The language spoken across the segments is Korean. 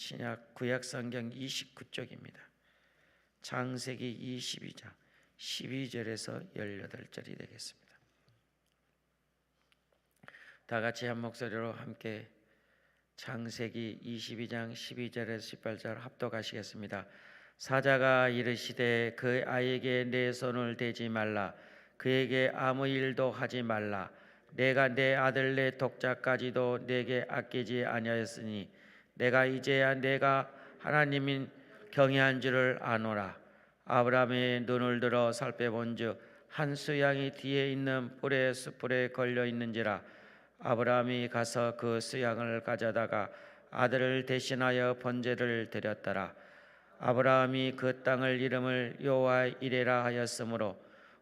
신약 구약 성경 29쪽입니다. 창세기 22장 12절에서 18절이 되겠습니다. 다 같이 한 목소리로 함께 창세기 22장 12절에서 18절 합독하시겠습니다. 사자가 이르시되 그 아이에게 내 손을 대지 말라. 그에게 아무 일도 하지 말라. 내가 내 아들 내 독자까지도 내게 아끼지 아니하였으니 내가 이제야 내가 하나님인 경외한 줄을 아노라. 아브라함의 눈을 들어 살펴본즉 한 수양이 뒤에 있는 뿔의 숯불에 걸려 있는지라. 아브라함이 가서 그 수양을 가져다가 아들을 대신하여 번제를 드렸더라. 아브라함이 그 땅을 이름을 여호와 이레라 하였으므로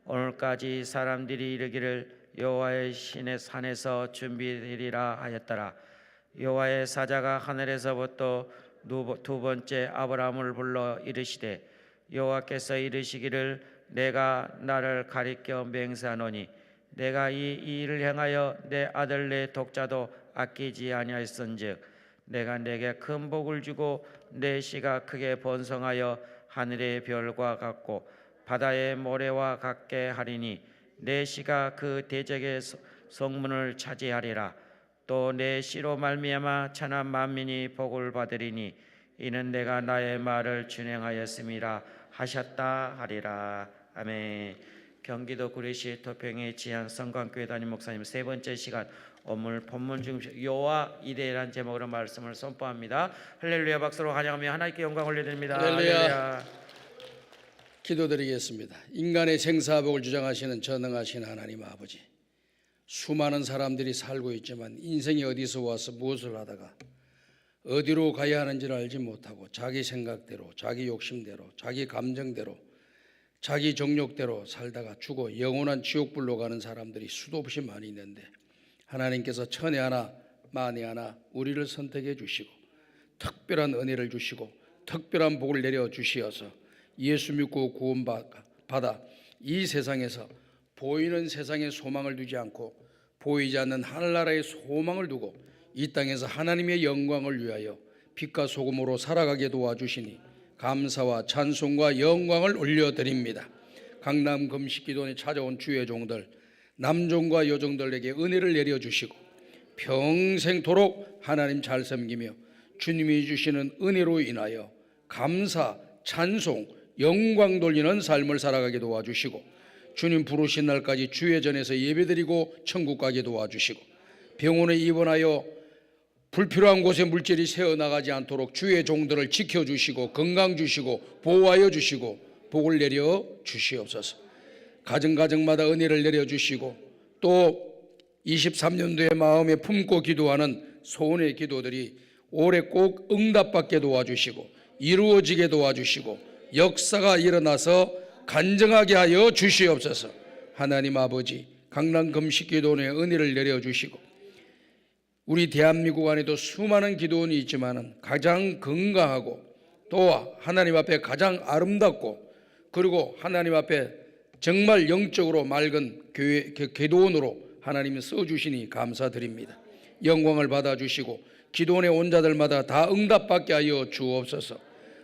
오늘까지 사람들이 이르기를 여호와의 신의 산에서 준비되리라 하였더라. 여호와의 사자가 하늘에서부터 두 번째 아브라함을 불러 이르시되 여호와께서 이르시기를 내가 나를 가리켜 맹세하노니 내가 이 일을 행하여 내 아들 내 독자도 아끼지 아니하였은즉 내가 내게 큰 복을 주고 내 씨가 크게 번성하여 하늘의 별과 같고 바다의 모래와 같게 하리니 내 씨가 그 대적의 성문을 차지하리라. 또 내 씨로 말미암아 천하 만민이 복을 받으리니 이는 내가 나의 말을 준행하였음이라 하셨다 하리라. 아멘. 경기도 구리시 토평의 지향 성광교회 담임 목사님 세 번째 시간 오늘 본문 중심 여호와 이레라는 제목으로 말씀을 선포합니다. 할렐루야. 박수로 환영하며 하나님께 영광 올려드립니다. 할렐루야. 기도드리겠습니다. 인간의 생사복을 주장하시는 전능하신 하나님 아버지, 수많은 사람들이 살고 있지만 인생이 어디서 와서 무엇을 하다가 어디로 가야 하는지를 알지 못하고 자기 생각대로, 자기 욕심대로, 자기 감정대로, 자기 정욕대로 살다가 죽어 영원한 지옥불로 가는 사람들이 수도 없이 많이 있는데 하나님께서 천에 하나 만에 하나 우리를 선택해 주시고 특별한 은혜를 주시고 특별한 복을 내려 주시어서 예수 믿고 구원받아 이 세상에서 보이는 세상에 소망을 두지 않고 보이지 않는 하늘나라의 소망을 두고 이 땅에서 하나님의 영광을 위하여 빛과 소금으로 살아가게 도와주시니 감사와 찬송과 영광을 올려드립니다. 강남 금식기도원에 찾아온 주의 종들, 남종과 여종들에게 은혜를 내려주시고 평생토록 하나님 잘 섬기며 주님이 주시는 은혜로 인하여 감사, 찬송, 영광 돌리는 삶을 살아가게 도와주시고 주님 부르신 날까지 주의 전에서 예배드리고 천국 가게 도와주시고 병원에 입원하여 불필요한 곳에 물질이 새어나가지 않도록 주의 종들을 지켜주시고 건강 주시고 보호하여 주시고 복을 내려 주시옵소서. 가정가정마다 은혜를 내려주시고 또 23년도에 마음에 품고 기도하는 소원의 기도들이 올해 꼭 응답받게 도와주시고 이루어지게 도와주시고 역사가 일어나서 간증하게 하여 주시옵소서. 하나님 아버지, 강남 금식기도원에 은혜를 내려주시고 우리 대한민국 안에도 수많은 기도원이 있지만 가장 건강하고 또 하나님 앞에 가장 아름답고 그리고 하나님 앞에 정말 영적으로 맑은 교회 기도원으로 하나님이 써주시니 감사드립니다. 영광을 받아주시고 기도원에 온 자들마다 다 응답받게 하여 주옵소서.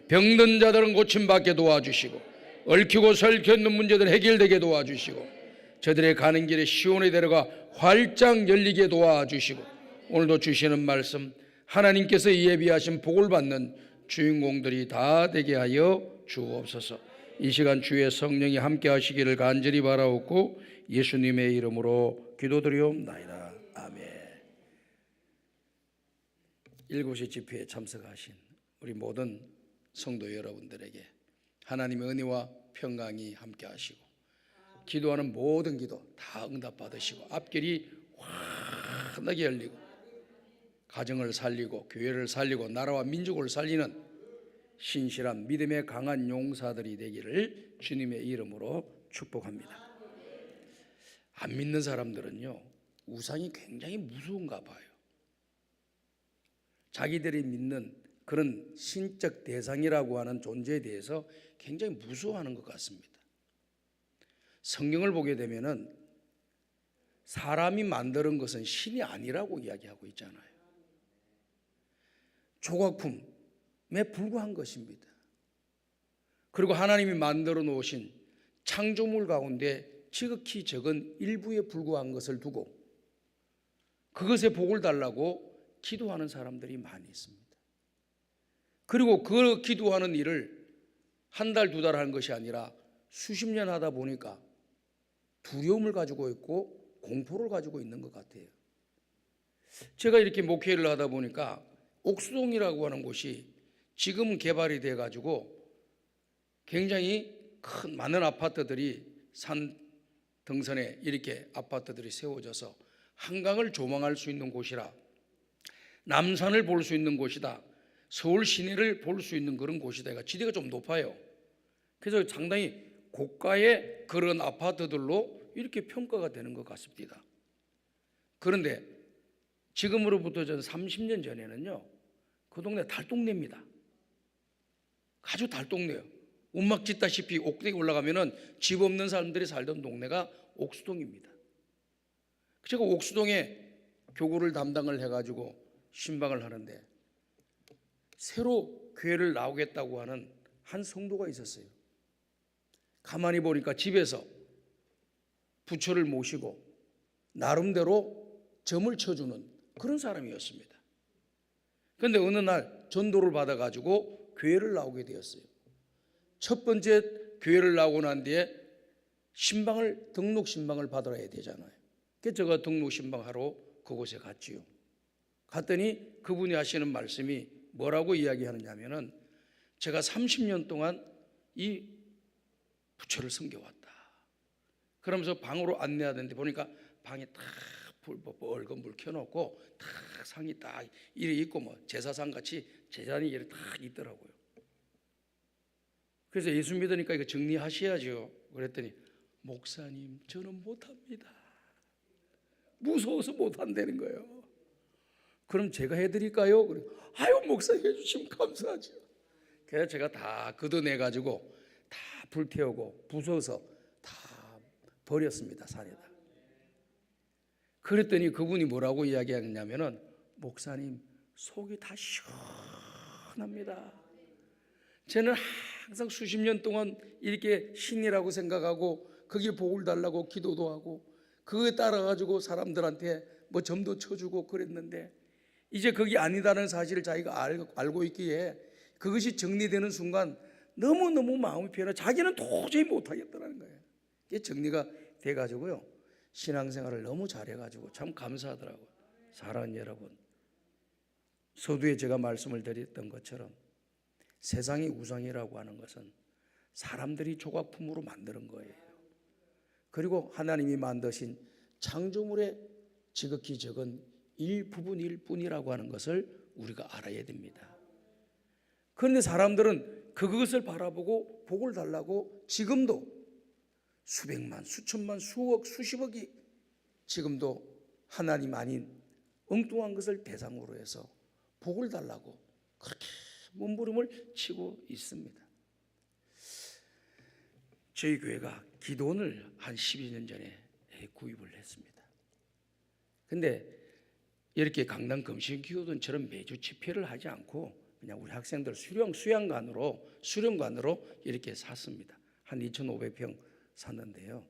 병든 자들은 고침받게 도와주시고 얽히고 설켰는 문제들 해결되게 도와주시고 저들의 가는 길에 시온에 데려가 활짝 열리게 도와주시고 오늘도 주시는 말씀 하나님께서 예비하신 복을 받는 주인공들이 다 되게 하여 주옵소서. 이 시간 주의 성령이 함께 하시기를 간절히 바라옵고 예수님의 이름으로 기도드리옵나이다. 아멘. 7시 집회에 참석하신 우리 모든 성도 여러분들에게 하나님의 은혜와 평강이 함께 하시고 기도하는 모든 기도 다 응답받으시고 앞길이 환하게 열리고 가정을 살리고 교회를 살리고 나라와 민족을 살리는 신실한 믿음의 강한 용사들이 되기를 주님의 이름으로 축복합니다. 안 믿는 사람들은요 우상이 굉장히 무서운가 봐요. 자기들이 믿는 그런 신적 대상이라고 하는 존재에 대해서 굉장히 무서워하는 것 같습니다. 성경을 보게 되면은 사람이 만드는 것은 신이 아니라고 이야기하고 있잖아요. 조각품, 불과한 것입니다. 그리고 하나님이 만들어 놓으신 창조물 가운데 지극히 적은 일부에 불과한 것을 두고 그것에 복을 달라고 기도하는 사람들이 많이 있습니다. 그리고 그 기도하는 일을 한 달, 두 달 하는 것이 아니라 수십 년 하다 보니까 두려움을 가지고 있고 공포를 가지고 있는 것 같아요. 제가 이렇게 목회를 하다 보니까 옥수동이라고 하는 곳이 지금 개발이 돼 가지고 굉장히 큰 많은 아파트들이 산 등선에 이렇게 아파트들이 세워져서 한강을 조망할 수 있는 곳이라, 남산을 볼 수 있는 곳이다, 서울 시내를 볼 수 있는 그런 곳이다. 지대가 좀 높아요. 그래서 상당히 고가의 그런 아파트들로 이렇게 평가가 되는 것 같습니다. 그런데 지금으로부터 전 30년 전에는요, 그 동네 달동네입니다. 아주 달동네요. 움막 짓다시피 옥대에 올라가면은 집 없는 사람들이 살던 동네가 옥수동입니다. 제가 옥수동에 교구를 담당을 해가지고 신방을 하는데 새로 교회를 나오겠다고 하는 한 성도가 있었어요. 가만히 보니까 집에서 부처를 모시고 나름대로 점을 쳐주는 그런 사람이었습니다. 그런데 어느 날 전도를 받아가지고 교회를 나오게 되었어요. 첫 번째 교회를 나오고 난 뒤에 등록 신방을 받아야 되잖아요. 그래서 제가 등록 신방하러 그곳에 갔지요. 갔더니 그분이 하시는 말씀이 뭐라고 이야기하느냐면은 제가 30년 동안 이 부처를 섬겨왔다. 그러면서 방으로 안내하던데 보니까 방에 딱 붉은 불 켜놓고 딱 상이 딱 이래 있고 뭐 제사상 같이 제단이 이래 딱 있더라고요. 그래서 예수 믿으니까 이거 정리하셔야죠. 그랬더니 목사님 저는 못합니다. 무서워서 못한다는 거예요. 그럼 제가 해드릴까요? 그래. 아유 목사님 해주시면 감사하죠. 그래서 제가 다 걷어내가지고 다 불태우고 부숴서 다 버렸습니다. 산에다. 그랬더니 그분이 뭐라고 이야기하느냐면은 목사님 속이 다 시원합니다. 저는 항상 수십 년 동안 이렇게 신이라고 생각하고 거기에 복을 달라고 기도도 하고 그거에 따라가지고 사람들한테 뭐 점도 쳐주고 그랬는데 이제 그게 아니다는 사실을 자기가 알고 있기에 그것이 정리되는 순간 너무너무 마음이 편해. 자기는 도저히 못하겠다는 거예요. 이게 정리가 돼가지고요. 신앙생활을 너무 잘해가지고 참 감사하더라고요. 사랑하는 여러분, 서두에 제가 말씀을 드렸던 것처럼 세상의 우상이라고 하는 것은 사람들이 조각품으로 만드는 거예요. 그리고 하나님이 만드신 창조물의 지극히 적은 일부분일 뿐이라고 하는 것을 우리가 알아야 됩니다. 그런데 사람들은 그것을 바라보고 복을 달라고 지금도 수백만, 수천만, 수억, 수십억이 지금도 하나님 아닌 엉뚱한 것을 대상으로 해서 복을 달라고 그렇게 몸부림을 치고 있습니다. 저희 교회가 기도원을 한 12년 전에 구입을 했습니다. 근데 이렇게 강남 금신기도원처럼 매주 집회를 하지 않고 그냥 우리 학생들 수련관으로 이렇게 샀습니다. 한 2,500평 샀는데요.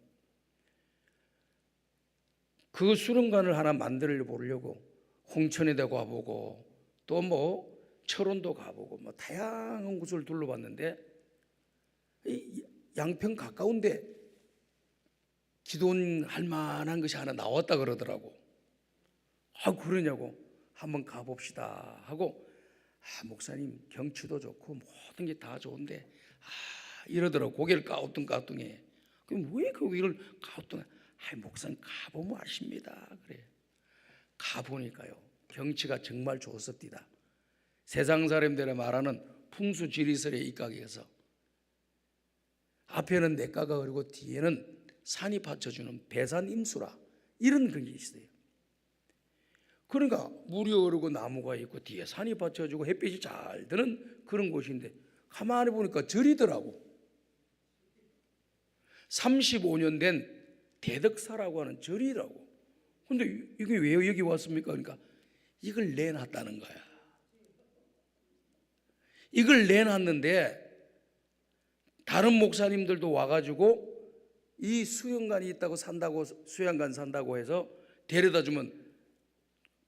그 수련관을 하나 만들어 보려고 홍천에도 가보고 또 뭐 철원도 가보고 뭐 다양한 곳을 둘러봤는데 이 양평 가까운데 기도원 할 만한 것이 하나 나왔다 그러더라고. 아 그러냐고 한번 가봅시다 하고 목사님 경치도 좋고 모든 게 다 좋은데 이러더라고. 고개를 까우뚱까우뚱해. 그럼 왜 거기를 까우뚱해? 목사님 가보면 아십니다. 그래. 가보니까요 경치가 정말 좋습니다. 세상 사람들이 말하는 풍수지리설의 입각에서 앞에는 냇가가 흐르고 뒤에는 산이 받쳐주는 배산임수라 이런 그게 있어요. 그러니까 물이 흐르고 나무가 있고 뒤에 산이 받쳐주고 햇빛이 잘 드는 그런 곳인데 가만히 보니까 절이더라고. 35년 된 대덕사라고 하는 절이라고. 근데 이게 왜 여기 왔습니까? 그러니까 이걸 내놨다는 거야. 이걸 내놨는데 다른 목사님들도 와가지고 이 수영관이 있다고 산다고, 수영관 산다고 해서 데려다 주면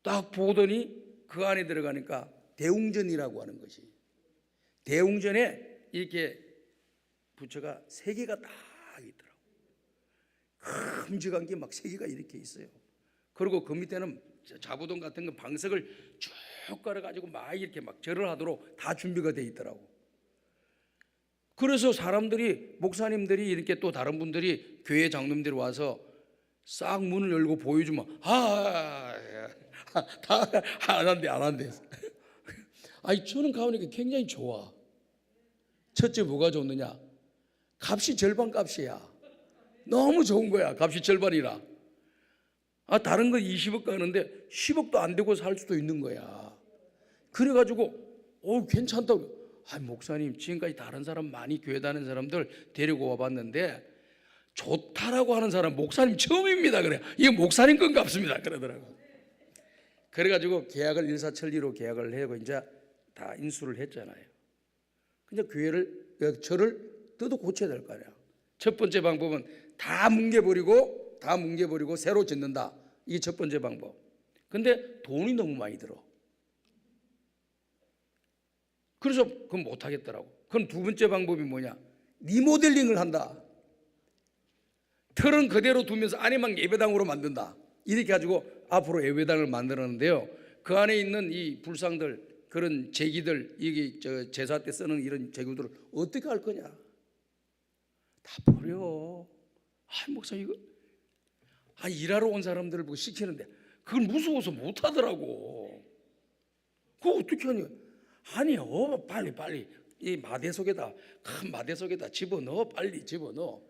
딱 보더니 그 안에 들어가니까 대웅전이라고 하는 것이, 대웅전에 이렇게 부처가 세 개가 딱 있더라고. 큼직한 게 막 세 개가 이렇게 있어요. 그리고 그 밑에는 자부동 같은 거 방석을 쭉 깔아가지고 막 이렇게 막 절을 하도록 다 준비가 돼 있더라고. 그래서 사람들이, 목사님들이 이렇게 또 다른 분들이 교회 장로님들이 와서 싹 문을 열고 보여주면 다 안 한대. 아니 저는 가보니까 굉장히 좋아. 첫째 뭐가 좋느냐? 값이 절반 값이야. 너무 좋은 거야. 값이 절반이라. 다른 거 20억 가는데 10억도 안 되고 살 수도 있는 거야. 그래가지고 괜찮다고. 목사님 지금까지 다른 사람 많이 교회 다니는 사람들 데리고 와봤는데 좋다라고 하는 사람 목사님 처음입니다. 그래. 이게 목사님 건 같습니다. 그러더라고. 그래가지고 계약을 일사천리로 계약을 하고 이제 다 인수를 했잖아요. 근데 저를 뜯어 고쳐야 될 거 아니야. 첫 번째 방법은 다 뭉개버리고 새로 짓는다. 이게 첫 번째 방법. 근데 돈이 너무 많이 들어. 그래서 그건 못 하겠더라고. 그럼 두 번째 방법이 뭐냐? 리모델링을 한다. 틀은 그대로 두면서 안에 막 예배당으로 만든다. 이렇게 가지고 앞으로 예배당을 만들었는데요. 그 안에 있는 이 불상들, 그런 제기들, 이게 제사 때 쓰는 이런 제기들을 어떻게 할 거냐? 다 버려. 목사님 이거 일하러 온 사람들을 보고 시키는데 그걸 무서워서 못 하더라고. 그거 어떻게 하냐? 빨리 이 마대 속에다, 큰 마대 속에다 집어넣어. 빨리 집어넣어.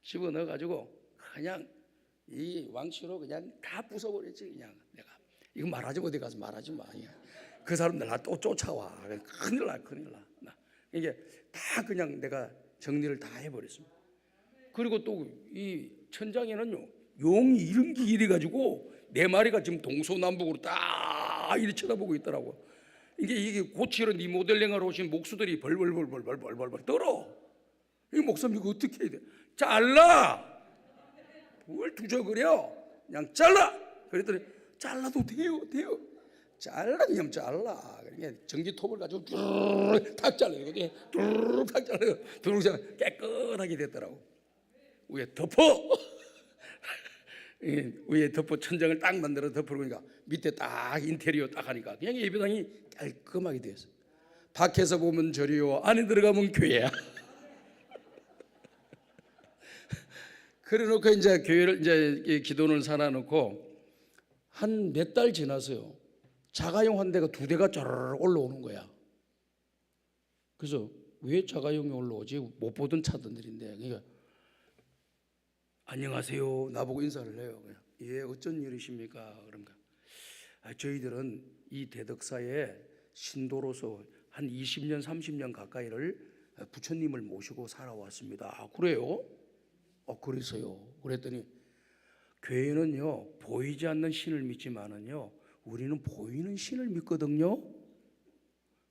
집어넣어 가지고 그냥 이 왕치로 그냥 다 부숴버렸지. 그냥 내가 이거 말하지, 어디 가서 말하지 마. 그 사람들 나 또 쫓아와. 큰일 나. 이게 다 그냥 내가 정리를 다 해버렸습니다. 그리고 또 이 천장에는요, 용이 이런 게 이래 가지고 네 마리가 지금 동서남북으로 딱 이렇게 쳐다보고 있더라고. 이게 고치러 리모델링하러 오신 목수들이 벌벌 떨어. 이 목사님 이거 어떻게 해야 돼? 잘라. 뭘 두저거려? 그냥 잘라. 그랬더니 잘라도 돼요. 잘라, 그냥 잘라. 그러니까 전기톱을 가지고 뚜루룩 탁 잘라요. 뚜루룩 탁 잘라요. 뚜루룩 깨끗하게 됐더라고. 위에 덮어 천장을 딱 만들어 덮으니까 밑에 딱 인테리어 딱 하니까 그냥 예배당이 깔끔하게 되었어요. 밖에서 보면 절이요, 안에 들어가면 교회야. 그래놓고 이제 교회를 이제 기도원을 살아놓고 한 몇 달 지났어요. 자가용 한 대가 2대가 쩌르륵 올라오는 거야. 그래서 왜 자가용이 올라오지? 못 보던 차들인데. 그러니까 안녕하세요. 나보고 인사를 해요. 예, 어쩐 일이십니까? 그런가. 저희들은 이 대덕사에 신도로서 한 20년, 30년 가까이를 부처님을 모시고 살아왔습니다. 그래요? 그래서요. 그랬더니 교회는요, 보이지 않는 신을 믿지만은요, 우리는 보이는 신을 믿거든요.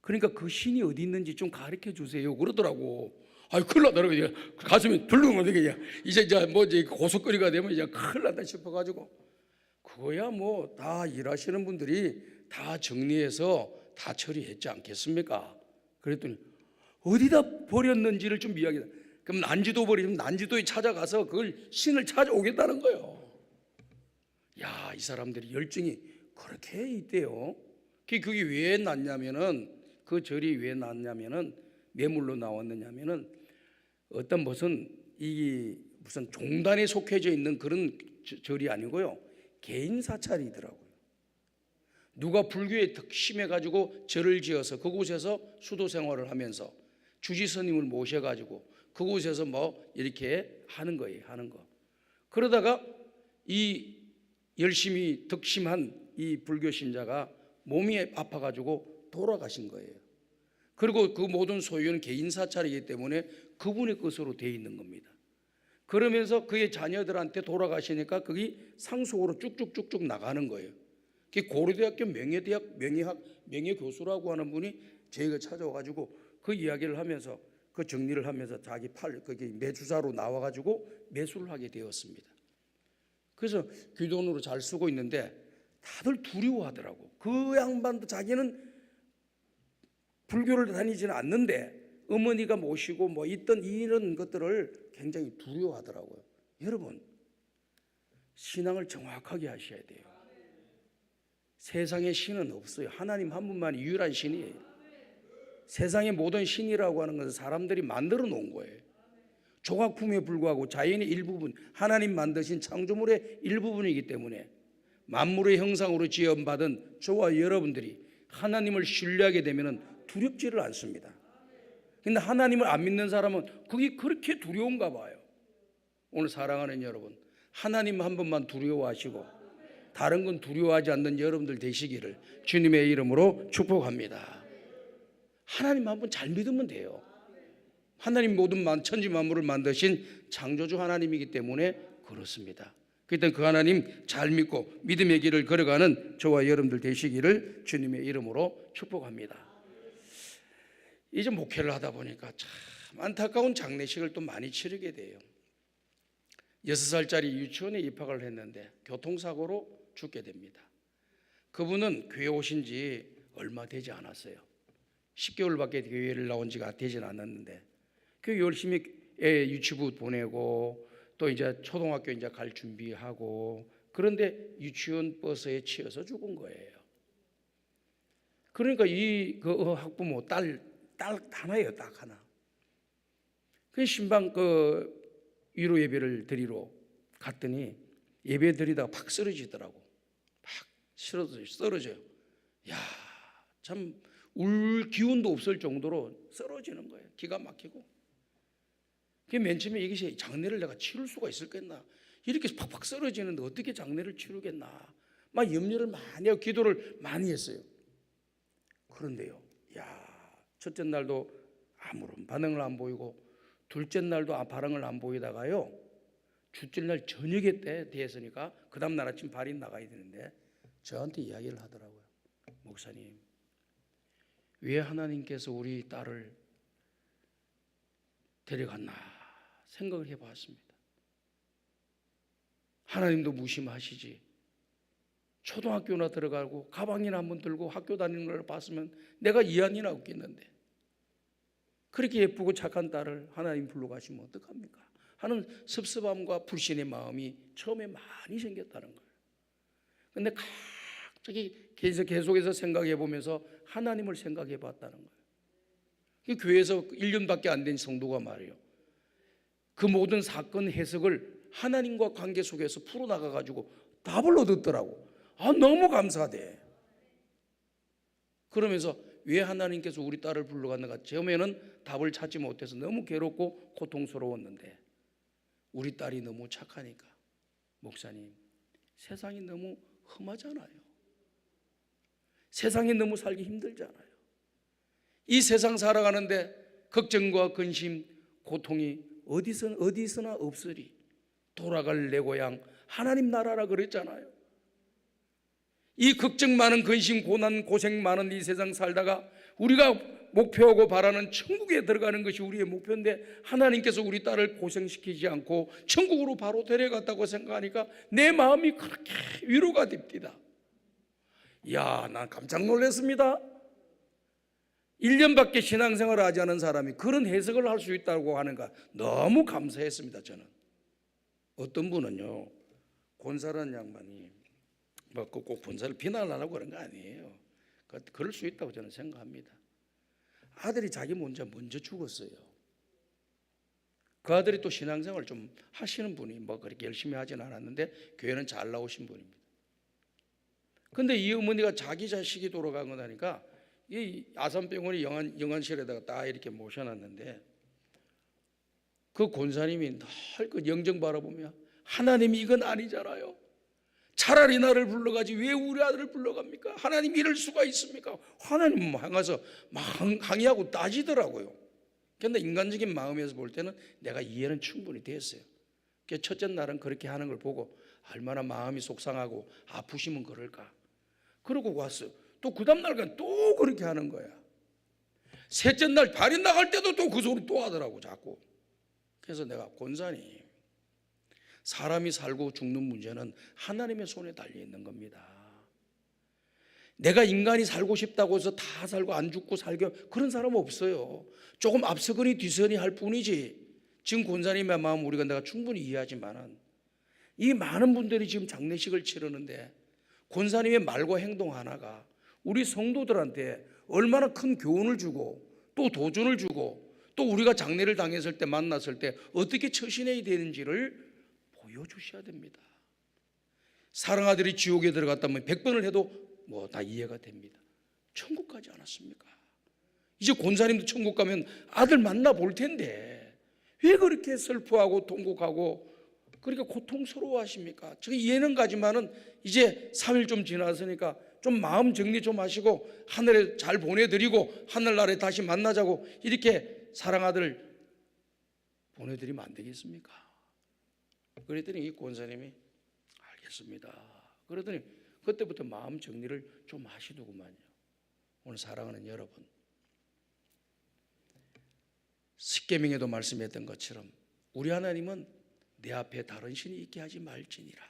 그러니까 그 신이 어디 있는지 좀 가르쳐 주세요. 그러더라고. 큰일 나더라고. 가슴이 덜렁 되게 이제 고속거리가 되면 이제 큰일 났다 싶어가지고, 그거야 뭐 다 일하시는 분들이 다 정리해서 다 처리했지 않겠습니까? 그랬더니 어디다 버렸는지를 좀 이야기해. 그럼 난지도 버리면 난지도에 찾아가서 그걸 신을 찾아오겠다는 거예요. 이 사람들이 열정이 그렇게 있대요. 그게 왜 났냐면은, 그 절이 왜 났냐면은, 매물로 나왔느냐면은, 무슨 종단에 속해져 있는 그런 절이 아니고요, 개인 사찰이더라고요. 누가 불교에 득심해 가지고 절을 지어서 그곳에서 수도 생활을 하면서 주지 스님을 모셔 가지고 그곳에서 이렇게 하는 거예요. 그러다가 이 열심히 득심한 이 불교 신자가 몸이 아파 가지고 돌아가신 거예요. 그리고 그 모든 소유는 개인 사찰이기 때문에 그분의 것으로 되어 있는 겁니다. 그러면서 그의 자녀들한테 돌아가시니까 그게 상속으로 쭉쭉쭉쭉 나가는 거예요. 그 고려대학교 명예교수라고 하는 분이 저희가 찾아와가지고 그 이야기를 하면서 그 정리를 하면서 자기 거기 매주자로 나와가지고 매수를 하게 되었습니다. 그래서 귀돈으로 잘 쓰고 있는데 다들 두려워하더라고. 그 양반도 자기는 불교를 다니지는 않는데 어머니가 모시고 뭐 있던 이런 것들을 굉장히 두려워하더라고요. 여러분, 신앙을 정확하게 하셔야 돼요. 세상에 신은 없어요. 하나님 한 분만이 유일한 신이에요. 세상의 모든 신이라고 하는 것은 사람들이 만들어 놓은 거예요. 조각품에 불과하고 자연의 일부분, 하나님 만드신 창조물의 일부분이기 때문에 만물의 형상으로 지음받은 저와 여러분들이 하나님을 신뢰하게 되면 두렵지를 않습니다. 근데 하나님을 안 믿는 사람은 그게 그렇게 두려운가 봐요. 오늘 사랑하는 여러분, 하나님 한 분만 두려워하시고 다른 건 두려워하지 않는 여러분들 되시기를 주님의 이름으로 축복합니다. 하나님 한 분 잘 믿으면 돼요. 하나님 모든 천지 만물을 만드신 창조주 하나님이기 때문에 그렇습니다. 그때 그 하나님 잘 믿고 믿음의 길을 걸어가는 저와 여러분들 되시기를 주님의 이름으로 축복합니다. 이제 목회를 하다 보니까 참 안타까운 장례식을 또 많이 치르게 돼요. 6살짜리 유치원에 입학을 했는데 교통사고로 죽게 됩니다. 그분은 교회 오신 지 얼마 되지 않았어요. 10개월밖에 교회를 나온 지가 되진 않았는데 그 열심히 애 유치부 보내고 또 이제 초등학교 이제 갈 준비하고 그런데 유치원 버스에 치여서 죽은 거예요. 그러니까 그 학부모 딸 하나예요, 딱 하나. 그 신방 위로 예배를 드리러 갔더니 예배 드리다가 팍 쓰러지더라고. 팍 쓰러져요. 야, 참 울 기운도 없을 정도로 쓰러지는 거예요. 기가 막히고. 맨 처음에 이것이 장례를 내가 치를 수가 있을겠나? 이렇게 팍팍 쓰러지는데 어떻게 장례를 치르겠나? 막 염려를 많이 하고 기도를 많이 했어요. 그런데요, 첫째 날도 아무런 반응을 안 보이고 둘째 날도 반응을 안 보이다가요, 둘째 날 저녁에 때 됐으니까 그 다음 날 아침 발이 나가야 되는데 저한테 이야기를 하더라고요. 목사님, 왜 하나님께서 우리 딸을 데려갔나 생각을 해봤습니다. 하나님도 무심하시지. 초등학교나 들어가고 가방이나 한번 들고 학교 다니는 걸 봤으면 내가 이한이나 없겠는데 그렇게 예쁘고 착한 딸을 하나님 불러가시면 어떡합니까? 하는 섭섭함과 불신의 마음이 처음에 많이 생겼다는 거예요. 그런데 갑자기 계속해서 생각해 보면서 하나님을 생각해 봤다는 거예요. 교회에서 1년밖에 안 된 성도가 말이에요, 그 모든 사건 해석을 하나님과 관계 속에서 풀어나가 가지고 답을 얻었더라고. 너무 감사돼. 그러면서 왜 하나님께서 우리 딸을 불러갔는가, 처음에는 답을 찾지 못해서 너무 괴롭고 고통스러웠는데 우리 딸이 너무 착하니까, 목사님, 세상이 너무 험하잖아요. 세상에 너무 살기 힘들잖아요. 이 세상 살아가는데 걱정과 근심, 고통이 어디서나 없으리. 돌아갈 내 고향 하나님 나라라 그랬잖아요. 이 걱정 많은 근심, 고난, 고생 많은 이 세상 살다가 우리가 목표하고 바라는 천국에 들어가는 것이 우리의 목표인데 하나님께서 우리 딸을 고생시키지 않고 천국으로 바로 데려갔다고 생각하니까 내 마음이 그렇게 위로가 됩니다. 난 깜짝 놀랐습니다. 1년밖에 신앙생활을 하지 않은 사람이 그런 해석을 할 수 있다고 하는가 너무 감사했습니다. 저는 어떤 분은요, 권사라는 양반이 꼭 권사를 비난하려고 그런 거 아니에요. 그럴 수 있다고 저는 생각합니다. 아들이 자기 먼저 죽었어요. 그 아들이 또 신앙생활을 좀 하시는 분이 그렇게 열심히 하진 않았는데 교회는 잘 나오신 분입니다. 근데 이 어머니가 자기 자식이 돌아가고 나니까 이 아산병원이 영안실에다가 딱 이렇게 모셔놨는데 그 권사님이 늘 그 영정 바라보며 하나님이 이건 아니잖아요. 차라리 나를 불러가지 왜 우리 아들을 불러갑니까? 하나님 이럴 수가 있습니까? 하나님 향해서 막 항의하고 따지더라고요. 그런데 인간적인 마음에서 볼 때는 내가 이해는 충분히 됐어요. 첫째 날은 그렇게 하는 걸 보고 얼마나 마음이 속상하고 아프시면 그럴까. 그러고 왔어. 또 그 다음날 또 그렇게 하는 거야. 셋째 날 발이 나갈 때도 또 그 소리 또 하더라고 자꾸. 그래서 내가 권사님, 사람이 살고 죽는 문제는 하나님의 손에 달려 있는 겁니다. 내가 인간이 살고 싶다고 해서 다 살고 안 죽고 살게 그런 사람 없어요. 조금 앞서거니 뒤서거니 할 뿐이지. 지금 권사님의 마음 우리가 내가 충분히 이해하지만은 이 많은 분들이 지금 장례식을 치르는데 권사님의 말과 행동 하나가 우리 성도들한테 얼마나 큰 교훈을 주고 또 도전을 주고 또 우리가 장례를 당했을 때 만났을 때 어떻게 처신해야 되는지를 보여주셔야 됩니다. 사랑아들이 지옥에 들어갔다면 100번을 해도 뭐 다 이해가 됩니다. 천국 가지 않았습니까? 이제 권사님도 천국 가면 아들 만나 볼 텐데 왜 그렇게 슬퍼하고 통곡하고 그렇게 고통스러워 하십니까? 제가 이해는 가지만은 이제 3일 좀 지났으니까 좀 마음 정리 좀 하시고 하늘에 잘 보내드리고 하늘나라에 다시 만나자고 이렇게 사랑아들 보내드리면 안 되겠습니까? 그랬더니 이 권사님이 알겠습니다. 그러더니 그때부터 마음 정리를 좀 하시더구만요. 오늘 사랑하는 여러분, 십계명에도 말씀했던 것처럼 우리 하나님은 내 앞에 다른 신이 있게 하지 말지니라.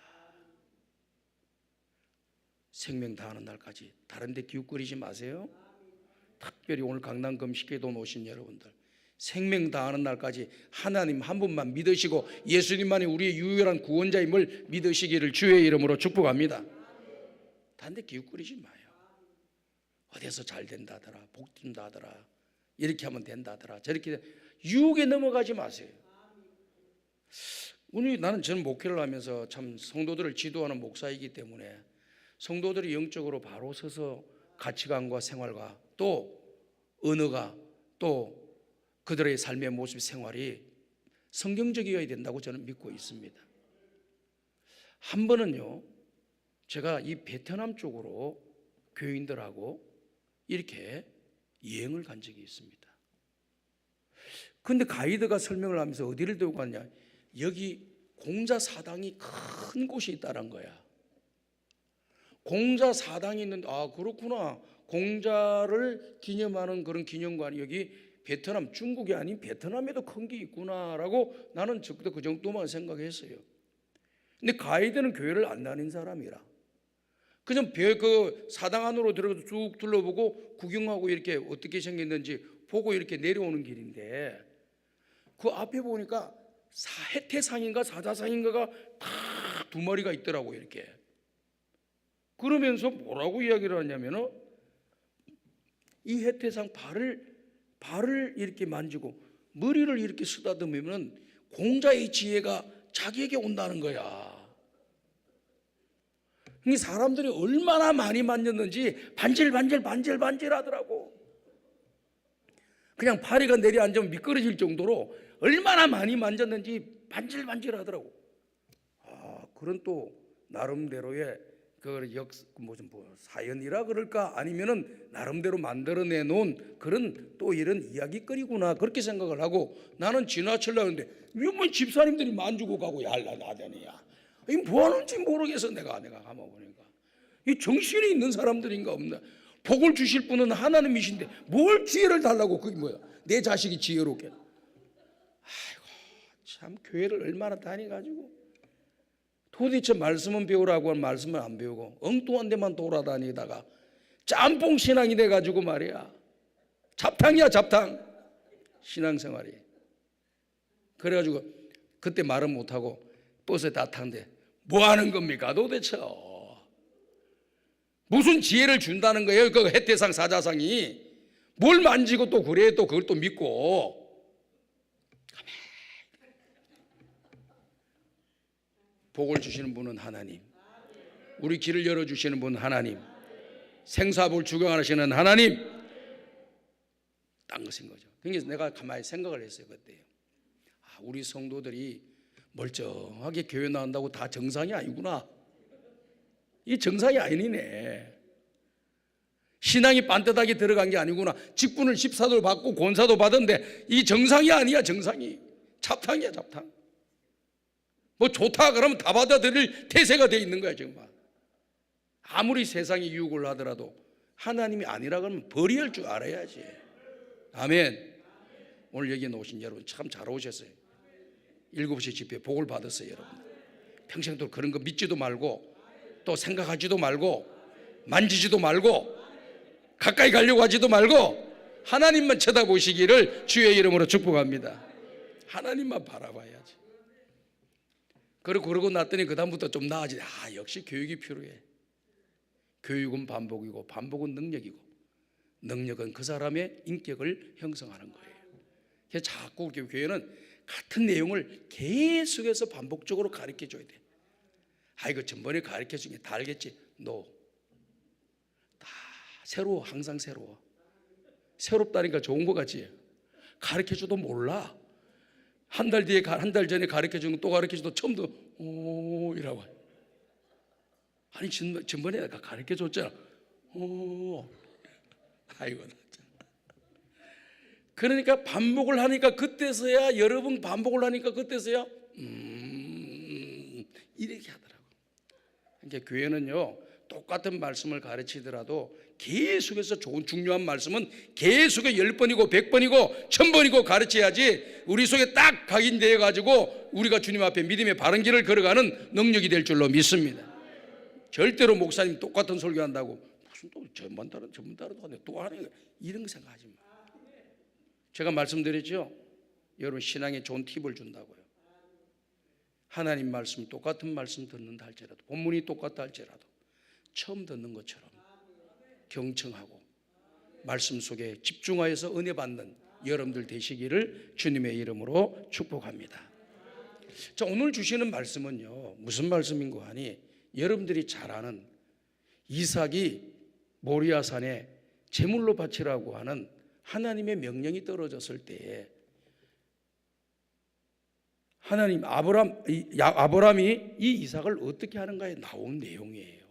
생명 다하는 날까지 다른 데 기웃거리지 마세요. 특별히 오늘 강남 금식회도 오신 여러분들, 생명 다하는 날까지 하나님 한 분만 믿으시고 예수님만이 우리의 유일한 구원자임을 믿으시기를 주의 이름으로 축복합니다. 다른 데 기웃거리지 마요. 어디서 잘 된다더라, 복 준다더라, 이렇게 하면 된다더라, 저렇게 유혹에 넘어가지 마세요. 나는 저는 목회를 하면서 참 성도들을 지도하는 목사이기 때문에 성도들이 영적으로 바로 서서 가치관과 생활과 또 언어가 또 그들의 삶의 모습 생활이 성경적이어야 된다고 저는 믿고 있습니다. 한 번은요, 제가 이 베트남 쪽으로 교인들하고 이렇게 여행을 간 적이 있습니다. 근데 가이드가 설명을 하면서 어디를 들고 갔냐, 여기 공자 사당이 큰 곳이 있다는 거야. 공자 사당이 있는데, 아 그렇구나, 공자를 기념하는 그런 기념관이 여기 베트남, 중국이 아닌 베트남에도 큰 게 있구나라고 나는 적어도 그 정도만 생각했어요. 근데 가이드는 교회를 안 다닌 사람이라 그냥 그 사당 안으로 들어가서 쭉 둘러보고 구경하고 이렇게 어떻게 생겼는지 보고 이렇게 내려오는 길인데, 그 앞에 보니까 해태상인가 사자상인가가 다 두 마리가 있더라고요. 이렇게 그러면서 뭐라고 이야기를 하냐면은 이 해태상 발을 이렇게 만지고 머리를 이렇게 쓰다듬으면 공자의 지혜가 자기에게 온다는 거야. 이 사람들이 얼마나 많이 만졌는지 반질반질 하더라고. 그냥 파리가 내려앉으면 미끄러질 정도로 얼마나 많이 만졌는지 반질반질 하더라고. 그런 또 나름대로의 무슨 사연이라 그럴까, 아니면은 나름대로 만들어내 놓은 그런 또 이런 이야기거리구나, 그렇게 생각을 하고 나는 지나치려고 했는데 왜 집사님들이 만지고 가고 얄라나다니야. 이 뭐 하는지 모르겠어. 내가 가만 보니까 이 정신이 있는 사람들인가 없나. 복을 주실 분은 하나님이신데 뭘 지혜를 달라고. 그게 뭐야, 내 자식이 지혜롭게. 아이고 참, 교회를 얼마나 다니가지고 도대체 말씀은 배우라고 하면 말씀은 안 배우고 엉뚱한 데만 돌아다니다가 짬뽕 신앙이 돼가지고 말이야, 잡탕이야 잡탕 신앙생활이. 그래가지고 그때 말은 못하고 버스에 다 탔는데 뭐 하는 겁니까 도대체. 무슨 지혜를 준다는 거예요 그 해태상 사자상이. 뭘 만지고 또 그래, 또 그걸 또 믿고. 복을 주시는 분은 하나님, 우리 길을 열어주시는 분 하나님, 생사복을 주관하시는 하나님, 딴 것인 거죠. 그래서 내가 가만히 생각을 했어요. 그때 우리 성도들이 멀쩡하게 교회 나온다고 다 정상이 아니구나. 이 정상이 아니네. 신앙이 반듯하게 들어간 게 아니구나. 직분을 집사도 받고 권사도 받은데 이 정상이 아니야. 정상이 잡탕이야 잡탕. 뭐 좋다 그러면 다 받아들일 태세가 돼 있는 거야 정말. 아무리 세상이 유혹을 하더라도 하나님이 아니라 그러면 버려야 할 줄 알아야지. 아멘. 오늘 여기 오신 여러분 참 잘 오셨어요. 7시 집회 복을 받았어요, 여러분. 평생도 그런 거 믿지도 말고 또 생각하지도 말고 만지지도 말고 가까이 가려고 하지도 말고 하나님만 쳐다보시기를 주의 이름으로 축복합니다. 하나님만 바라봐야지. 그러고 났더니 그 다음부터 좀 나아지네. 역시 교육이 필요해. 교육은 반복이고 반복은 능력이고 능력은 그 사람의 인격을 형성하는 거예요. 그래서 자꾸 교회는 같은 내용을 계속해서 반복적으로 가르쳐줘야 돼. 이거 전번에 가르쳐준 게 다 알겠지? 다 새로워. 항상 새로워. 새롭다니까 좋은 거 같지? 가르쳐줘도 몰라. 한 달 전에 가르쳐준 거 또 가르쳐줘도 처음부터 이라고. 아니 전번에 내가 가르쳐줬잖아. 아이고. 그러니까 반복을 하니까 그때서야, 여러분 반복을 하니까 그때서야 이렇게 하더라고. 그러니까 교회는요, 똑같은 말씀을 가르치더라도 계속해서 좋은 중요한 말씀은 계속해 10번이고 100번이고 1000번이고 가르쳐야지 우리 속에 딱 각인되어 가지고 우리가 주님 앞에 믿음의 바른 길을 걸어가는 능력이 될 줄로 믿습니다. 절대로 목사님 똑같은 설교한다고 무슨 또 전번 달에도 하네 또 하네 이런 거 생각하지 마. 제가 말씀드렸죠, 여러분 신앙에 좋은 팁을 준다고요. 하나님 말씀 똑같은 말씀 듣는다 할지라도, 본문이 똑같다 할지라도 처음 듣는 것처럼 경청하고 말씀 속에 집중하여서 은혜 받는 여러분들 되시기를 주님의 이름으로 축복합니다. 자, 오늘 주시는 말씀은요, 무슨 말씀인고 하니, 여러분들이 잘 아는 이삭이 모리아산에 제물로 바치라고 하는 하나님의 명령이 떨어졌을 때에 아브라함이 이 이삭을 어떻게 하는가에 나온 내용이에요.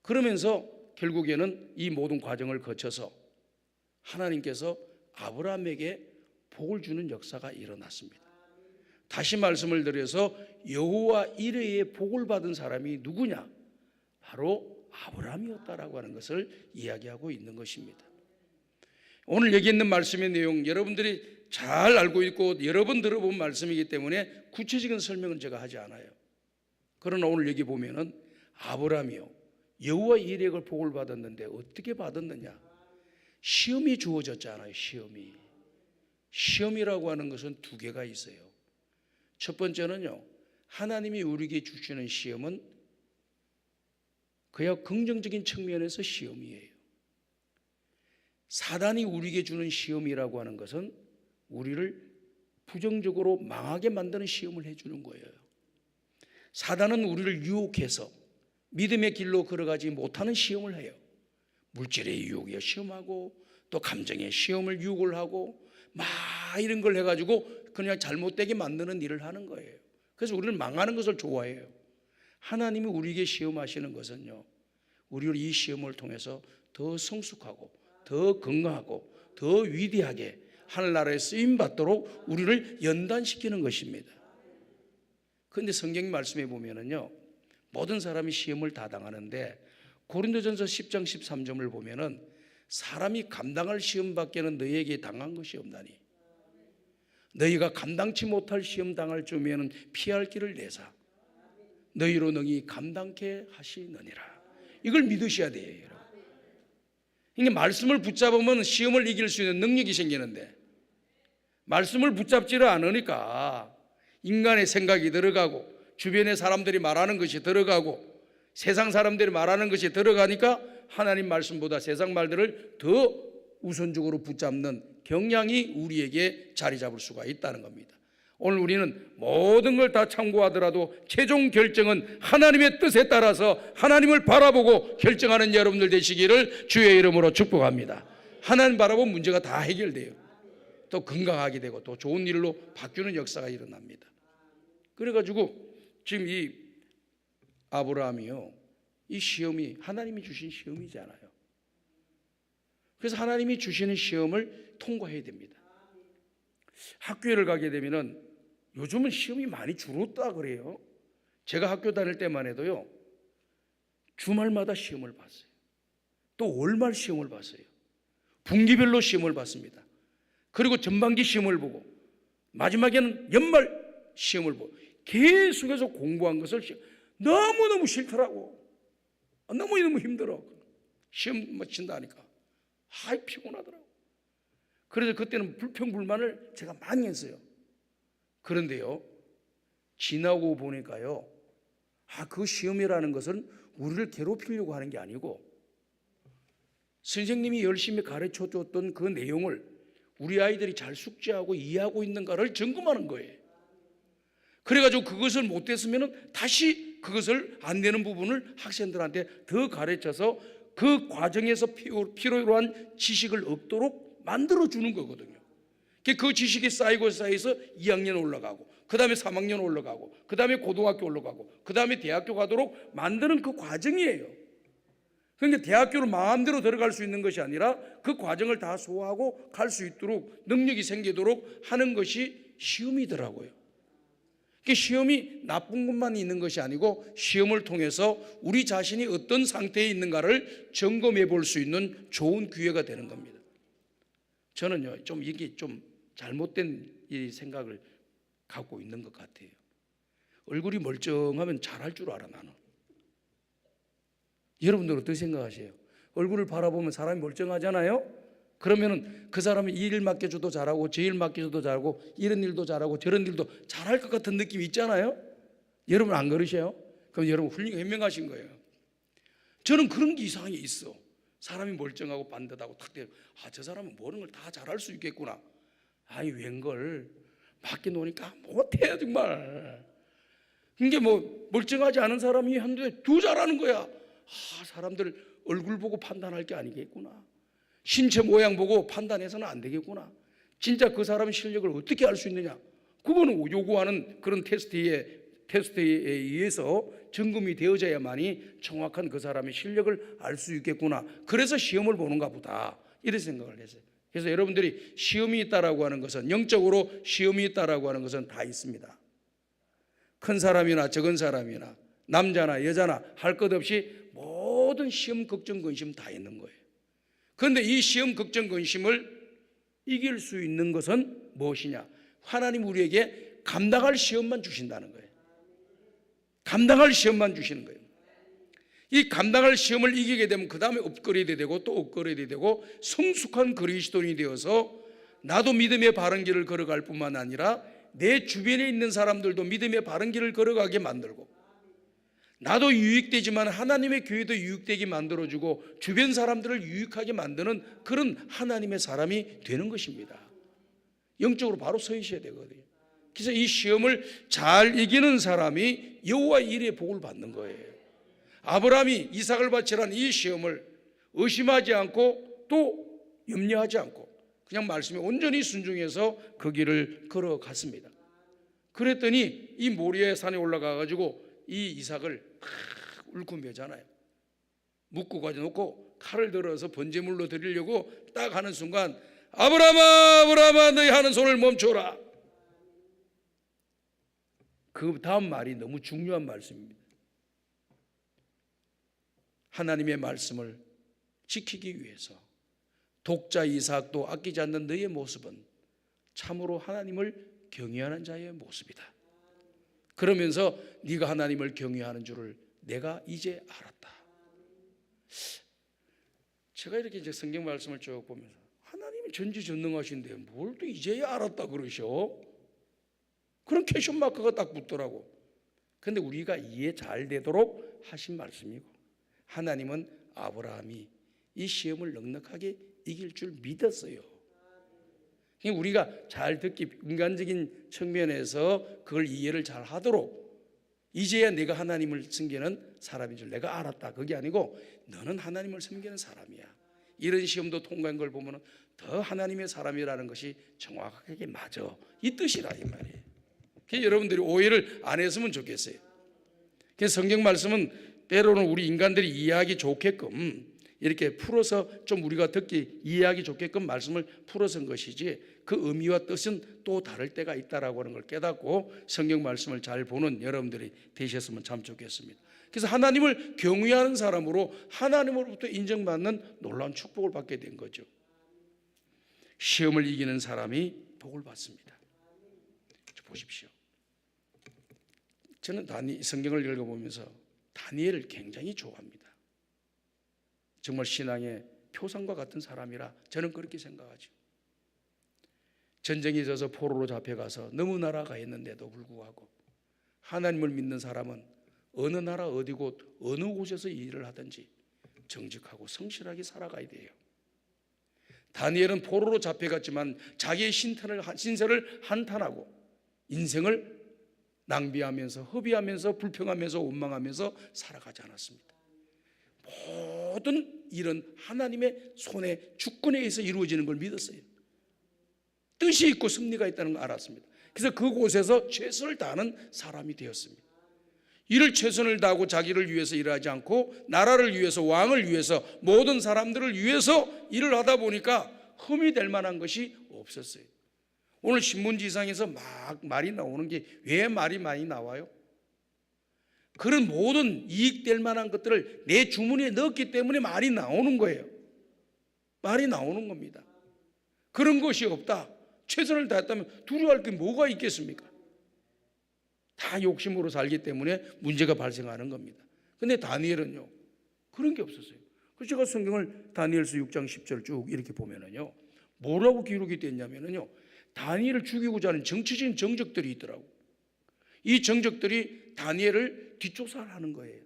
그러면서 결국에는 이 모든 과정을 거쳐서 하나님께서 아브라함에게 복을 주는 역사가 일어났습니다. 다시 말씀을 드려서 여호와 이레에 복을 받은 사람이 누구냐? 바로 아브라함이었다라고 하는 것을 이야기하고 있는 것입니다. 오늘 여기 있는 말씀의 내용 여러분들이 잘 알고 있고 여러 번 들어본 말씀이기 때문에 구체적인 설명은 제가 하지 않아요. 그러나 오늘 여기 보면은 아브라함이요, 여호와 이레의 복을 받았는데 어떻게 받았느냐? 시험이 주어졌잖아요. 시험이라고 하는 것은 두 개가 있어요. 첫 번째는요, 하나님이 우리에게 주시는 시험은 그야 긍정적인 측면에서 시험이에요. 사단이 우리에게 주는 시험이라고 하는 것은 우리를 부정적으로 망하게 만드는 시험을 해주는 거예요. 사단은 우리를 유혹해서 믿음의 길로 걸어가지 못하는 시험을 해요. 물질의 유혹에 시험하고 또 감정의 시험을 유혹을 하고 막 이런 걸 해가지고 그냥 잘못되게 만드는 일을 하는 거예요. 그래서 우리는 망하는 것을 좋아해요. 하나님이 우리에게 시험하시는 것은요, 우리를 이 시험을 통해서 더 성숙하고 더 건강하고 더 위대하게 하늘나라에 쓰임받도록 우리를 연단시키는 것입니다. 그런데 성경 말씀에 보면은요, 모든 사람이 시험을 다 당하는데 고린도전서 10장 13절을 보면은 사람이 감당할 시험밖에는 너희에게 당한 것이 없나니 너희가 감당치 못할 시험 당할 쯤에는 피할 길을 내사 너희로 능히 감당케 하시느니라. 이걸 믿으셔야 돼요, 여러분. 그러니까 말씀을 붙잡으면 시험을 이길 수 있는 능력이 생기는데 말씀을 붙잡지를 않으니까 인간의 생각이 들어가고 주변의 사람들이 말하는 것이 들어가고 세상 사람들이 말하는 것이 들어가니까 하나님 말씀보다 세상 말들을 더 우선적으로 붙잡는 경향이 우리에게 자리 잡을 수가 있다는 겁니다. 오늘 우리는 모든 걸 다 참고하더라도 최종 결정은 하나님의 뜻에 따라서 하나님을 바라보고 결정하는 여러분들 되시기를 주의 이름으로 축복합니다. 하나님 바라보면 문제가 다 해결돼요. 또 건강하게 되고 또 좋은 일로 바뀌는 역사가 일어납니다. 그래가지고 지금 이 아브라함이요, 이 시험이 하나님이 주신 시험이잖아요. 그래서 하나님이 주시는 시험을 통과해야 됩니다. 학교를 가게 되면은 요즘은 시험이 많이 줄었다 그래요. 제가 학교 다닐 때만 해도요, 주말마다 시험을 봤어요. 또 월말 시험을 봤어요. 분기별로 시험을 봤습니다. 그리고 전반기 시험을 보고 마지막에는 연말 시험을 보고 계속해서 공부한 것을 너무너무 싫더라고. 너무너무 힘들어. 시험 친다 하니까 피곤하더라고. 그래서 그때는 불평불만을 제가 많이 했어요. 그런데요, 지나고 보니까요, 그 시험이라는 것은 우리를 괴롭히려고 하는 게 아니고 선생님이 열심히 가르쳐줬던 그 내용을 우리 아이들이 잘 숙지하고 이해하고 있는가를 점검하는 거예요. 그래가지고 그것을 못했으면 다시 그것을 안 되는 부분을 학생들한테 더 가르쳐서 그 과정에서 필요로 한 지식을 얻도록 만들어주는 거거든요. 그 지식이 쌓여서 2학년 올라가고, 그 다음에 3학년 올라가고, 그 다음에 고등학교 올라가고, 그 다음에 대학교 가도록 만드는 그 과정이에요. 그러니까 대학교로 마음대로 들어갈 수 있는 것이 아니라 그 과정을 다 소화하고 갈 수 있도록 능력이 생기도록 하는 것이 시험이더라고요. 시험이 나쁜 것만 있는 것이 아니고 시험을 통해서 우리 자신이 어떤 상태에 있는가를 점검해 볼 수 있는 좋은 기회가 되는 겁니다. 저는요, 이게 좀 잘못된 이 생각을 갖고 있는 것 같아요. 얼굴이 멀쩡하면 잘할 줄 알아, 나는. 여러분들 어떻게 생각하세요? 얼굴을 바라보면 사람이 멀쩡하잖아요? 그러면은 그 사람이 이 일 맡겨줘도 잘하고 저 일 맡겨줘도 잘하고 이런 일도 잘하고 저런 일도 잘할 것 같은 느낌이 있잖아요? 여러분 안 그러세요? 그럼 여러분 현명하신 거예요. 저는 그런 게 이상하게 있어. 사람이 멀쩡하고 반듯하고 탁 되고 저 사람은 모르는 걸 다 잘할 수 있겠구나. 웬걸 맡겨놓으니까 못해요 정말. 이게 멀쩡하지 않은 사람이 한두 두 잘하는 거야. 사람들 얼굴 보고 판단할 게 아니겠구나. 신체 모양 보고 판단해서는 안 되겠구나. 진짜 그 사람의 실력을 어떻게 알 수 있느냐? 그거는 요구하는 그런 테스트에 의해서 점검이 되어져야만이 정확한 그 사람의 실력을 알 수 있겠구나. 그래서 시험을 보는가 보다. 이런 생각을 했어요. 그래서 여러분들이 시험이 있다라고 하는 것은, 영적으로 시험이 있다라고 하는 것은 다 있습니다. 큰 사람이나 적은 사람이나 남자나 여자나 할 것 없이 모든 시험, 걱정, 근심 다 있는 거예요. 그런데 이 시험, 걱정, 근심을 이길 수 있는 것은 무엇이냐? 하나님 우리에게 감당할 시험만 주신다는 거예요. 감당할 시험만 주시는 거예요. 이 감당할 시험을 이기게 되면 그 다음에 업그레이드 되고 또 업그레이드 되고 성숙한 그리스도인이 되어서 나도 믿음의 바른 길을 걸어갈 뿐만 아니라 내 주변에 있는 사람들도 믿음의 바른 길을 걸어가게 만들고, 나도 유익되지만 하나님의 교회도 유익되게 만들어주고 주변 사람들을 유익하게 만드는 그런 하나님의 사람이 되는 것입니다. 영적으로 바로 서 있어야 되거든요. 그래서 이 시험을 잘 이기는 사람이 여호와의 일에 복을 받는 거예요. 아브라함이 이삭을 바치라는 이 시험을 의심하지 않고 또 염려하지 않고 그냥 말씀에 온전히 순종해서 그 길을 걸어갔습니다. 그랬더니 이 모리아 산에 올라가 가지고 이 이삭을 울고 매잖아요. 묶고 가져놓고 칼을 들어서 번제물로 드리려고 딱 하는 순간 아브라함아 아브라함아 너희 하는 손을 멈춰라. 그 다음 말이 너무 중요한 말씀입니다. 하나님의 말씀을 지키기 위해서 독자 이삭도 아끼지 않는 너의 모습은 참으로 하나님을 경외하는 자의 모습이다. 그러면서 네가 하나님을 경외하는 줄을 내가 이제 알았다. 제가 이렇게 이제 성경 말씀을 쭉 보면서 하나님이 전지전능하신데 뭘 또 이제야 알았다 그러셔? 그런 퀘션 마크가 딱 붙더라고. 근데 우리가 이해 잘 되도록 하신 말씀이고, 하나님은 아브라함이 이 시험을 넉넉하게 이길 줄 믿었어요. 우리가 잘 듣기, 인간적인 측면에서 그걸 이해를 잘 하도록, 이제야 내가 하나님을 섬기는 사람인 줄 내가 알았다, 그게 아니고 너는 하나님을 섬기는 사람이야. 이런 시험도 통과한 걸 보면 더 하나님의 사람이라는 것이 정확하게 맞아, 이 뜻이라 이 말이에요. 그래서 여러분들이 오해를 안 했으면 좋겠어요. 그래서 성경 말씀은 때로는 우리 인간들이 이해하기 좋게끔 이렇게 풀어서 좀 우리가 듣기 이해하기 좋게끔 말씀을 풀어서 한 것이지, 그 의미와 뜻은 또 다를 때가 있다라고 하는 걸 깨닫고 성경 말씀을 잘 보는 여러분들이 되셨으면 참 좋겠습니다. 그래서 하나님을 경외하는 사람으로 하나님으로부터 인정받는 놀라운 축복을 받게 된 거죠. 시험을 이기는 사람이 복을 받습니다. 보십시오. 저는 성경을 읽어보면서 다니엘을 굉장히 좋아합니다. 정말 신앙의 표상과 같은 사람이라 저는 그렇게 생각하죠. 전쟁이 있어서 포로로 잡혀가서 너무 나라가 있는데도 불구하고 하나님을 믿는 사람은 어느 나라 어디 곳 어느 곳에서 일을 하든지 정직하고 성실하게 살아가야 돼요. 다니엘은 포로로 잡혀갔지만 자기의 신세를 한탄하고 인생을 낭비하면서 허비하면서 불평하면서 원망하면서 살아가지 않았습니다. 모든 일은 하나님의 손에 주권에 의해서 이루어지는 걸 믿었어요. 뜻이 있고 승리가 있다는 걸 알았습니다. 그래서 그곳에서 최선을 다하는 사람이 되었습니다. 이를 최선을 다하고 자기를 위해서 일하지 않고 나라를 위해서, 왕을 위해서, 모든 사람들을 위해서 일을 하다 보니까 흠이 될 만한 것이 없었어요. 오늘 신문지상에서 막 말이 나오는 게 왜 말이 많이 나와요? 그런 모든 이익될 만한 것들을 내 주머니에 넣었기 때문에 말이 나오는 거예요. 말이 나오는 겁니다. 그런 것이 없다, 최선을 다했다면 두려워할 게 뭐가 있겠습니까? 다 욕심으로 살기 때문에 문제가 발생하는 겁니다. 근데 다니엘은요, 그런 게 없었어요. 그래서 제가 성경을 다니엘서 6장 10절 쭉 이렇게 보면은요, 뭐라고 기록이 됐냐면요, 다니엘을 죽이고자 하는 정치적인 정적들이 있더라고. 이 정적들이 다니엘을 뒷조사를 하는 거예요.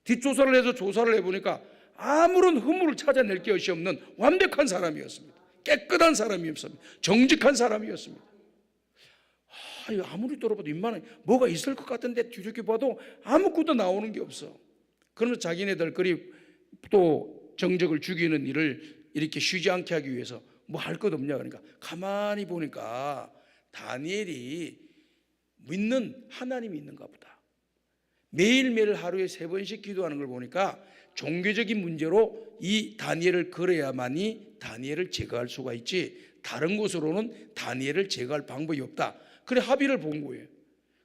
뒷조사를 해서 조사를 해보니까 아무런 허물을 찾아낼 것이 없는 완벽한 사람이었습니다. 깨끗한 사람이었습니다. 정직한 사람이었습니다. 아무리 들어봐도 인만에 뭐가 있을 것 같은데 뒤렇게 봐도 아무것도 나오는 게 없어. 그러면서 자기네들끼리 또 정적을 죽이는 일을 이렇게 쉬지 않게 하기 위해서 뭐 할 것 없냐, 그러니까 가만히 보니까 다니엘이 믿는 하나님이 있는가 보다. 매일매일 하루에 3번씩 기도하는 걸 보니까 종교적인 문제로 이 다니엘을 걸어야만이 다니엘을 제거할 수가 있지 다른 곳으로는 다니엘을 제거할 방법이 없다. 그래 합의를 본 거예요.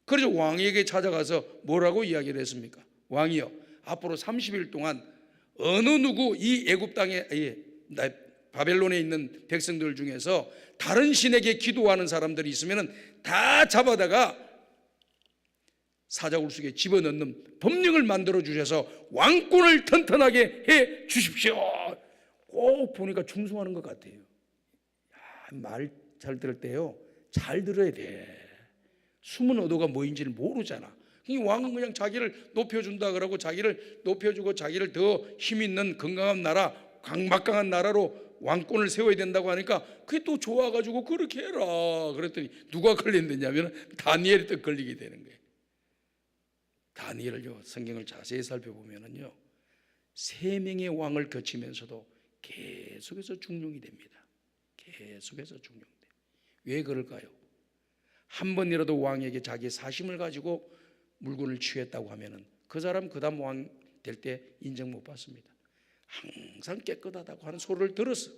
그래서 왕에게 찾아가서 뭐라고 이야기를 했습니까? 왕이요, 앞으로 30일 동안 어느 누구 이 애굽 땅에 바벨론에 있는 백성들 중에서 다른 신에게 기도하는 사람들이 있으면 다 잡아다가 사자굴 속에 집어넣는 법령을 만들어 주셔서 왕권을 튼튼하게 해 주십시오. 꼭 보니까 충성하는 것 같아요. 말 잘 들을 때요, 잘 들어야 돼. 숨은 의도가 뭐인지를 모르잖아. 이 왕은 그냥 자기를 높여준다 그러고 자기를 높여주고 자기를 더 힘있는 건강한 나라, 막강한 나라로 왕권을 세워야 된다고 하니까 그게 또 좋아가지고 그렇게 해라 그랬더니 누가 걸린다냐면 다니엘이 또 걸리게 되는 거예요. 다니엘을요, 성경을 자세히 살펴보면은요, 3명의 왕을 거치면서도 계속해서 중용이 됩니다. 계속해서 중용돼요. 왜 그럴까요? 한 번이라도 왕에게 자기의 사심을 가지고 물건을 취했다고 하면은 그 사람 그다음 왕 될 때 인정 못 받습니다. 항상 깨끗하다고 하는 소리를 들었어.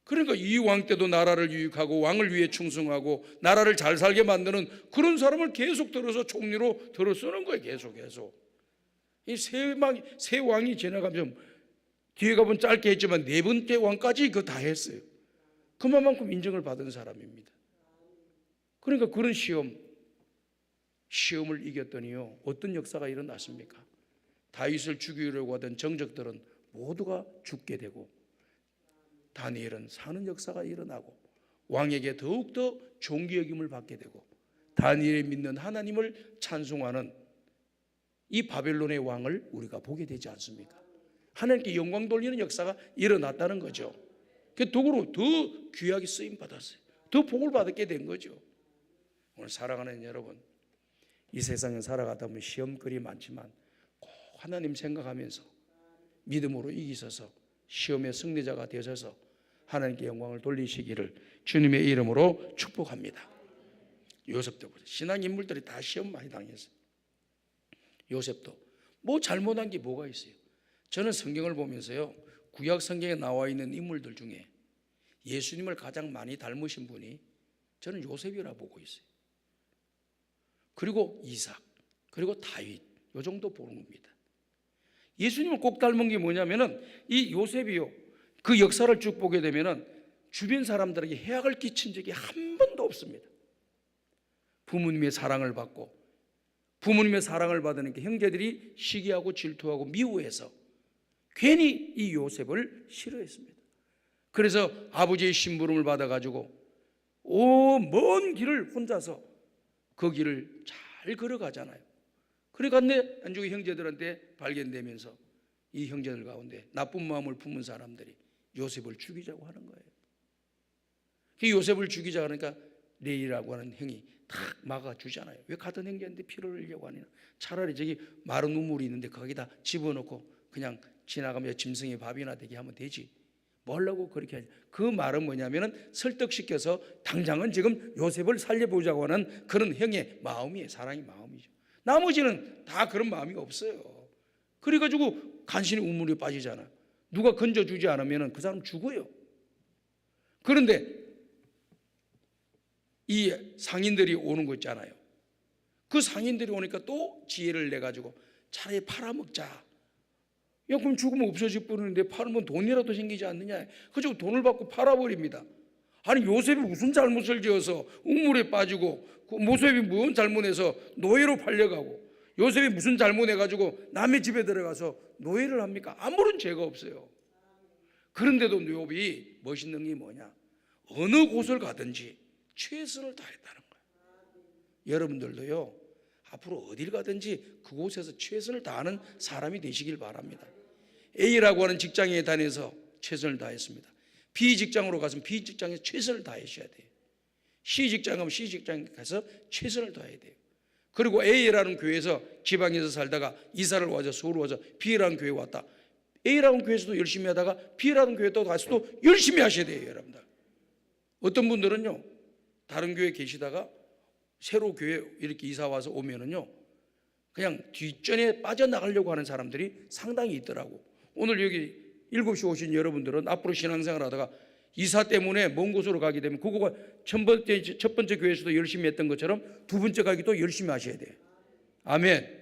그러니까 이 왕 때도 나라를 유익하고 왕을 위해 충성하고 나라를 잘 살게 만드는 그런 사람을 계속 들어서 총리로 들어 쓰는 거예요. 계속. 이 세 왕이 지나가면 뒤에 가면 짧게 했지만 4번째 왕까지 그거 다 했어요. 그만큼 인정을 받은 사람입니다. 그러니까 그런 시험을 이겼더니요, 어떤 역사가 일어났습니까? 다윗을 죽이려고 하던 정적들은 모두가 죽게 되고 다니엘은 사는 역사가 일어나고 왕에게 더욱더 존귀 여김을 받게 되고 다니엘이 믿는 하나님을 찬송하는 이 바벨론의 왕을 우리가 보게 되지 않습니까? 하나님께 영광 돌리는 역사가 일어났다는 거죠. 그 도구로 더 귀하게 쓰임 받았어요. 더 복을 받게 된 거죠. 오늘 사랑하는 여러분, 이 세상에 살아가다 보면 시험거리 많지만 꼭 하나님 생각하면서 믿음으로 이기셔서 시험의 승리자가 되셔서 하나님께 영광을 돌리시기를 주님의 이름으로 축복합니다. 요셉도 보세요. 신앙 인물들이 다 시험 많이 당했어요. 요셉도 뭐 잘못한 게 뭐가 있어요? 저는 성경을 보면서요, 구약 성경에 나와 있는 인물들 중에 예수님을 가장 많이 닮으신 분이 저는 요셉이라 보고 있어요. 그리고 이삭, 그리고 다윗, 요 정도 보는 겁니다. 예수님을 꼭 닮은 게 뭐냐면은 이 요셉이요, 그 역사를 쭉 보게 되면은 주변 사람들에게 해악을 끼친 적이 한 번도 없습니다. 부모님의 사랑을 받고, 부모님의 사랑을 받으니까 형제들이 시기하고 질투하고 미워해서 괜히 이 요셉을 싫어했습니다. 그래서 아버지의 심부름을 받아가지고 먼 길을 혼자서 그 길을 잘 걸어가잖아요. 그래갔네 안중에 형제들한테 발견되면서 이 형제들 가운데 나쁜 마음을 품은 사람들이 요셉을 죽이자고 하는 거예요. 그 요셉을 죽이자 하니까 레이라고 하는 형이 탁 막아주잖아요. 왜 같은 형제인데 피를 흘리려고 하냐. 차라리 저기 마른 우물이 있는데 거기다 집어넣고 그냥 지나가며 짐승의 밥이나 되게 하면 되지. 뭐라고 그렇게 하냐. 그 말은 뭐냐면은 설득시켜서 당장은 지금 요셉을 살려보자고 하는 그런 형의 마음이에요. 사랑의 마음이죠. 나머지는 다 그런 마음이 없어요. 그래가지고 간신히 우물에 빠지잖아. 누가 건져주지 않으면 그 사람 죽어요. 그런데 이 상인들이 오는 거 있잖아요. 그 상인들이 오니까 또 지혜를 내가지고 차라리 팔아먹자. 야, 그럼 죽으면 없어질 뿐인데 팔으면 돈이라도 생기지 않느냐. 그래서 돈을 받고 팔아버립니다. 아니 요셉이 무슨 잘못을 지어서 우물에 빠지고, 그 모셉이 무슨 잘못해서 노예로 팔려가고, 요셉이 무슨 잘못해가지고 남의 집에 들어가서 노예를 합니까? 아무런 죄가 없어요. 그런데도 요셉이 멋있는 게 뭐냐, 어느 곳을 가든지 최선을 다했다는 거예요. 여러분들도요, 앞으로 어딜 가든지 그곳에서 최선을 다하는 사람이 되시길 바랍니다. A라고 하는 직장에 다녀서 최선을 다했습니다. B 직장으로 가서 B 직장에 최선을 다하셔야 돼요. C 직장 가면 C 직장에 가서 최선을 다해야 돼요. 그리고 A라는 교회에서 지방에서 살다가 이사를 와서 서울 와서 B라는 교회에 왔다. A라는 교회에서도 열심히 하다가 B라는 교회에 또 가서 또 열심히 하셔야 돼요, 여러분들. 어떤 분들은요, 다른 교회에 계시다가 새로 교회 이렇게 이사 와서 오면은요, 그냥 뒷전에 빠져나가려고 하는 사람들이 상당히 있더라고. 오늘 여기 7시 오신 여러분들은 앞으로 신앙생활 하다가 이사 때문에 먼 곳으로 가게 되면 그거가 첫 번째 교회에서도 열심히 했던 것처럼 두 번째 가기도 열심히 하셔야 돼요. 아멘.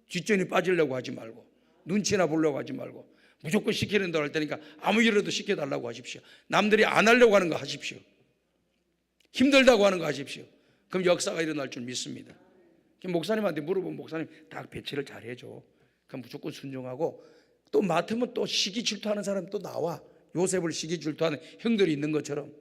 뒷전이 빠지려고 하지 말고, 눈치나 보려고 하지 말고, 무조건 시키는다고 할 테니까 아무 일이라도 시켜달라고 하십시오. 남들이 안 하려고 하는 거 하십시오. 힘들다고 하는 거 하십시오. 그럼 역사가 일어날 줄 믿습니다. 목사님한테 물어보면 목사님 다 배치를 잘 해줘. 그럼 무조건 순종하고, 또 맡으면 또 시기 질투하는 사람이 또 나와. 요셉을 시기 질투하는 형들이 있는 것처럼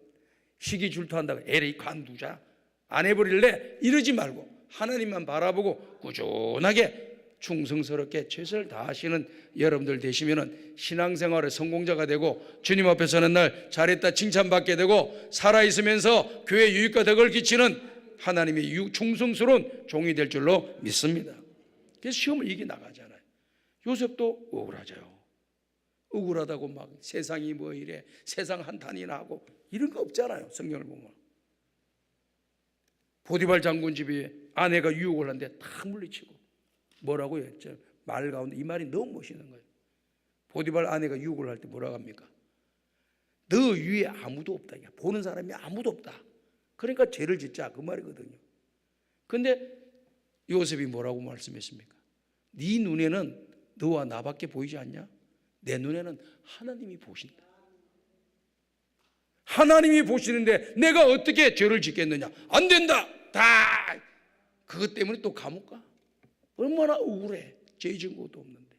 시기 질투한다고 에레이 관두자, 안 해버릴래? 이러지 말고 하나님만 바라보고 꾸준하게 충성스럽게 최선을 다하시는 여러분들 되시면 신앙생활의 성공자가 되고 주님 앞에 서는 날 잘했다 칭찬받게 되고 살아있으면서 교회 유익과 덕을 끼치는 하나님의 충성스러운 종이 될 줄로 믿습니다. 그래서 시험을 이겨나가잖아요. 요셉도 억울하죠. 억울하다고 막 세상이 뭐 이래, 세상 한탄이나 하고 이런 거 없잖아요. 성경을 보면 보디발 장군 집에 아내가 유혹을 하는데 다 물리치고 뭐라고 했죠? 말 가운데 이 말이 너무 멋있는 거예요. 보디발 아내가 유혹을 할 때 뭐라고 합니까? 너 위에 아무도 없다. 보는 사람이 아무도 없다. 그러니까 죄를 짓자, 그 말이거든요. 그런데 요셉이 뭐라고 말씀했습니까? 네 눈에는 너와 나밖에 보이지 않냐? 내 눈에는 하나님이 보신다. 하나님이 보시는데 내가 어떻게 죄를 짓겠느냐? 안 된다. 다 그것 때문에 또 감옥 가. 얼마나 억울해. 죄 증거도 없는데.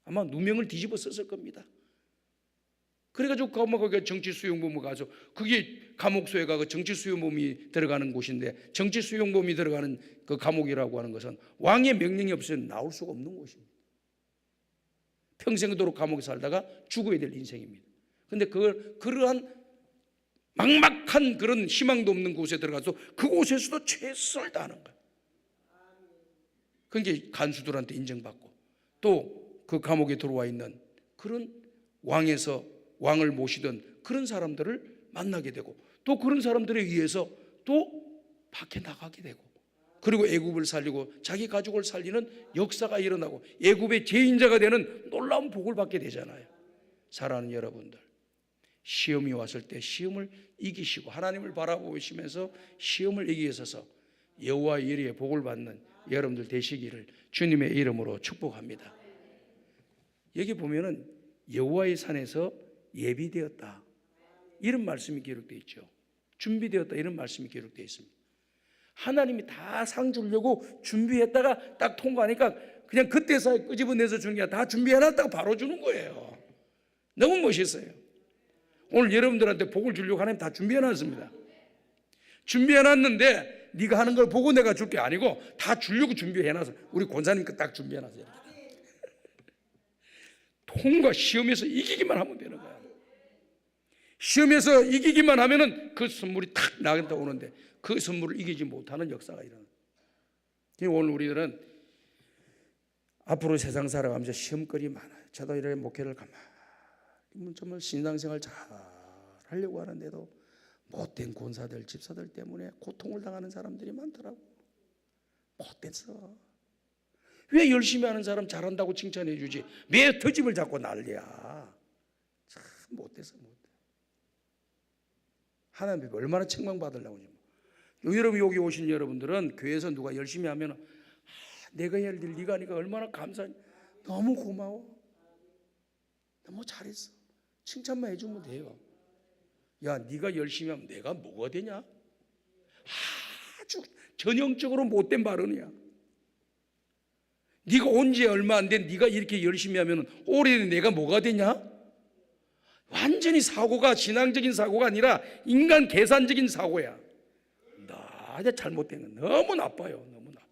아마 누명을 뒤집어 썼을 겁니다. 그래가지고 거기가 정치수용범을 가서, 그게 감옥소에 가고 정치수용범이 들어가는 곳인데, 정치수용범이 들어가는 그 감옥이라고 하는 것은 왕의 명령이 없으면 나올 수가 없는 곳입니다. 평생도록 감옥에 살다가 죽어야 될 인생입니다. 그런데 그러한 막막한 그런 희망도 없는 곳에 들어가서 그곳에서도 최선을 다하는 거예요. 그게 간수들한테 인정받고 또 그 감옥에 들어와 있는 그런 왕을 모시던 그런 사람들을 만나게 되고, 또 그런 사람들에 의해서 또 밖에 나가게 되고, 그리고 애굽을 살리고 자기 가족을 살리는 역사가 일어나고 애굽의 제인자가 되는 놀라운 복을 받게 되잖아요. 사랑하는 여러분들, 시험이 왔을 때 시험을 이기시고 하나님을 바라보시면서 시험을 이기셔서 여호와 이리의 복을 받는 여러분들 되시기를 주님의 이름으로 축복합니다. 여기 보면은 여호와의 산에서 예비되었다 이런 말씀이 기록되어 있죠. 준비되었다 이런 말씀이 기록되어 있습니다. 하나님이 다 상 주려고 준비했다가 딱 통과하니까 그냥 그때서 끄집어내서 주는 게 아니라 다 준비해놨다가 바로 주는 거예요. 너무 멋있어요. 오늘 여러분들한테 복을 주려고 하나님 다 준비해놨습니다. 준비해놨는데 네가 하는 걸 보고 내가 줄 게 아니고 다 주려고 준비해놨어. 우리 권사님 딱 준비해놨어요. 통과 시험에서 이기기만 하면 되는 거야. 시험에서 이기기만 하면은 그 선물이 탁 나한테 오는데 그 선물을 이기지 못하는 역사가 일어나. 오늘 우리들은 앞으로 세상 살아가면서 시험거리 많아요. 저도 이런 목회를 가만히 정말 신앙생활 잘 하려고 하는데도 못된 권사들, 집사들 때문에 고통을 당하는 사람들이 많더라고. 못됐어. 왜 열심히 하는 사람 잘한다고 칭찬해 주지? 왜 터집을 잡고 난리야? 참 못됐어, 못돼. 하나님 앞에 얼마나 책망받으려고. 여러분 여기 오신 여러분들은 교회에서 누가 열심히 하면 내가 해야 될 일 네가 하니까 얼마나 감사해. 너무 고마워. 너무 잘했어. 칭찬만 해주면 돼요. 야, 네가 열심히 하면 내가 뭐가 되냐? 아주 전형적으로 못된 발언이야. 네가 온 지 얼마 안 된 네가 이렇게 열심히 하면 올해 내가 뭐가 되냐? 완전히 사고가 신앙적인 사고가 아니라 인간 계산적인 사고야. 나 잘못된 건 너무 나빠요. 너무 나빠.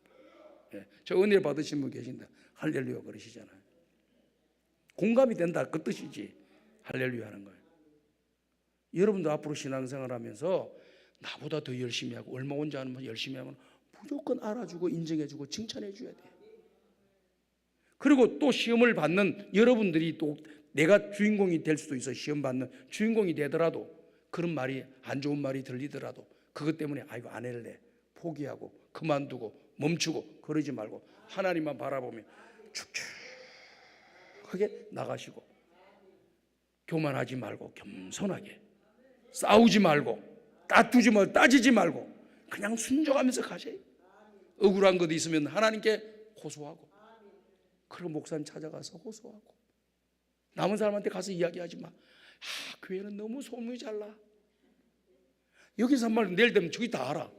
예, 저 은혜 받으신 분 계신다. 할렐루야 그러시잖아요. 공감이 된다 그 뜻이지. 할렐루야 하는 거예요. 여러분도 앞으로 신앙생활 하면서 나보다 더 열심히 하고 얼마 온지 아는 열심히 하면 무조건 알아주고 인정해주고 칭찬해 줘야 돼. 그리고 또 시험을 받는 여러분들이 또 내가 주인공이 될 수도 있어. 시험 받는 주인공이 되더라도 그런 말이 안 좋은 말이 들리더라도 그것 때문에 아이고 안 할래 포기하고 그만두고 멈추고 그러지 말고 하나님만 바라보며 축축하게 나가시고 교만하지 말고 겸손하게 싸우지 말고 다투지 말고 따지지 말고 그냥 순종하면서 가세요. 억울한 것도 있으면 하나님께 호소하고 그리고 목사님 찾아가서 호소하고 남은 사람한테 가서 이야기하지 마. 교회는 너무 소문이 잘 나. 여기서 한 말 내일 되면 저기 다 알아.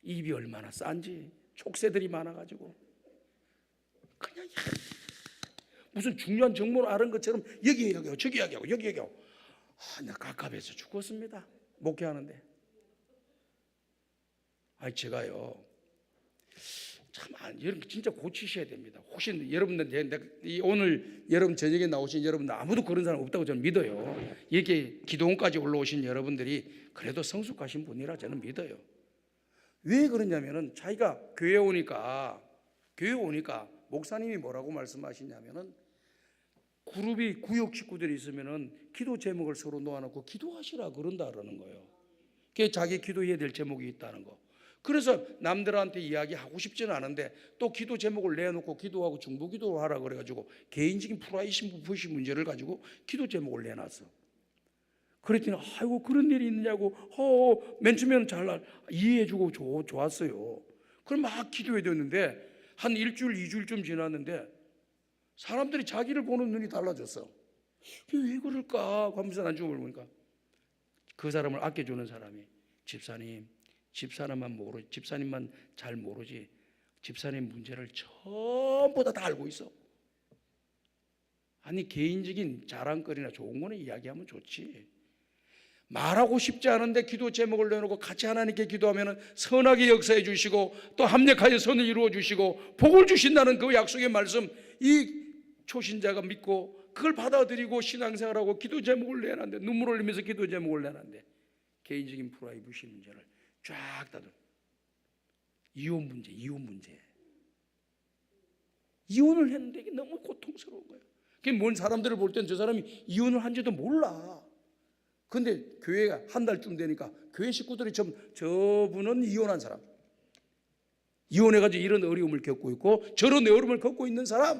입이 얼마나 싼지 촉새들이 많아가지고 그냥 무슨 중요한 정보를 아는 것처럼 여기 얘기하고 저기 얘기하고 여기 얘기하고 나 갑갑해서 죽었습니다. 목회하는데. 제가요 참 여러분 진짜 고치셔야 됩니다. 혹시 여러분들 오늘 여러분 저녁에 나오신 여러분들 아무도 그런 사람 없다고 저는 믿어요. 이렇게 기도원까지 올라오신 여러분들이 그래도 성숙하신 분이라 저는 믿어요. 왜 그러냐면은 자기가 교회 오니까 목사님이 뭐라고 말씀하시냐면은 그룹이 구역 식구들이 있으면은 기도 제목을 서로 놓아놓고 기도하시라 그러는 거예요. 그게 자기 기도해야 될 제목이 있다는 거. 그래서 남들한테 이야기하고 싶지는 않은데 또 기도 제목을 내놓고 기도하고 중보기도 하라 그래가지고 개인적인 프라이버시 문제를 가지고 기도 제목을 내놨어. 그랬더니 아이고 그런 일이 있느냐고 맨 처음에는 잘 이해해주고 좋았어요. 그럼 막 기도해야 되는데 한 일주일 2주일쯤 지났는데 사람들이 자기를 보는 눈이 달라졌어. 왜 그럴까 하면서 나중에 보니까 그 사람을 아껴주는 사람이 집사님만 잘 모르지 집사님 문제를 전부 다 알고 있어. 아니 개인적인 자랑거리나 좋은 거는 이야기하면 좋지. 말하고 싶지 않은데 기도 제목을 내놓고 같이 하나님께 기도하면 선하게 역사해 주시고 또 합력하여 선을 이루어 주시고 복을 주신다는 그 약속의 말씀 이 초신자가 믿고 그걸 받아들이고 신앙생활하고 기도 제목을 내놨는데 눈물 흘리면서 기도 제목을 내놨는데 개인적인 프라이버시 문제를 쫙 다들 이혼 문제 이혼을 했는데 이게 너무 고통스러운 거예요. 그게 뭔 사람들을 볼 땐 저 사람이 이혼을 한지도 몰라. 근데 교회가 한 달쯤 되니까 교회 식구들이 저분은 이혼한 사람 이혼해가지고 이런 어려움을 겪고 있고 저런 어려움을 겪고 있는 사람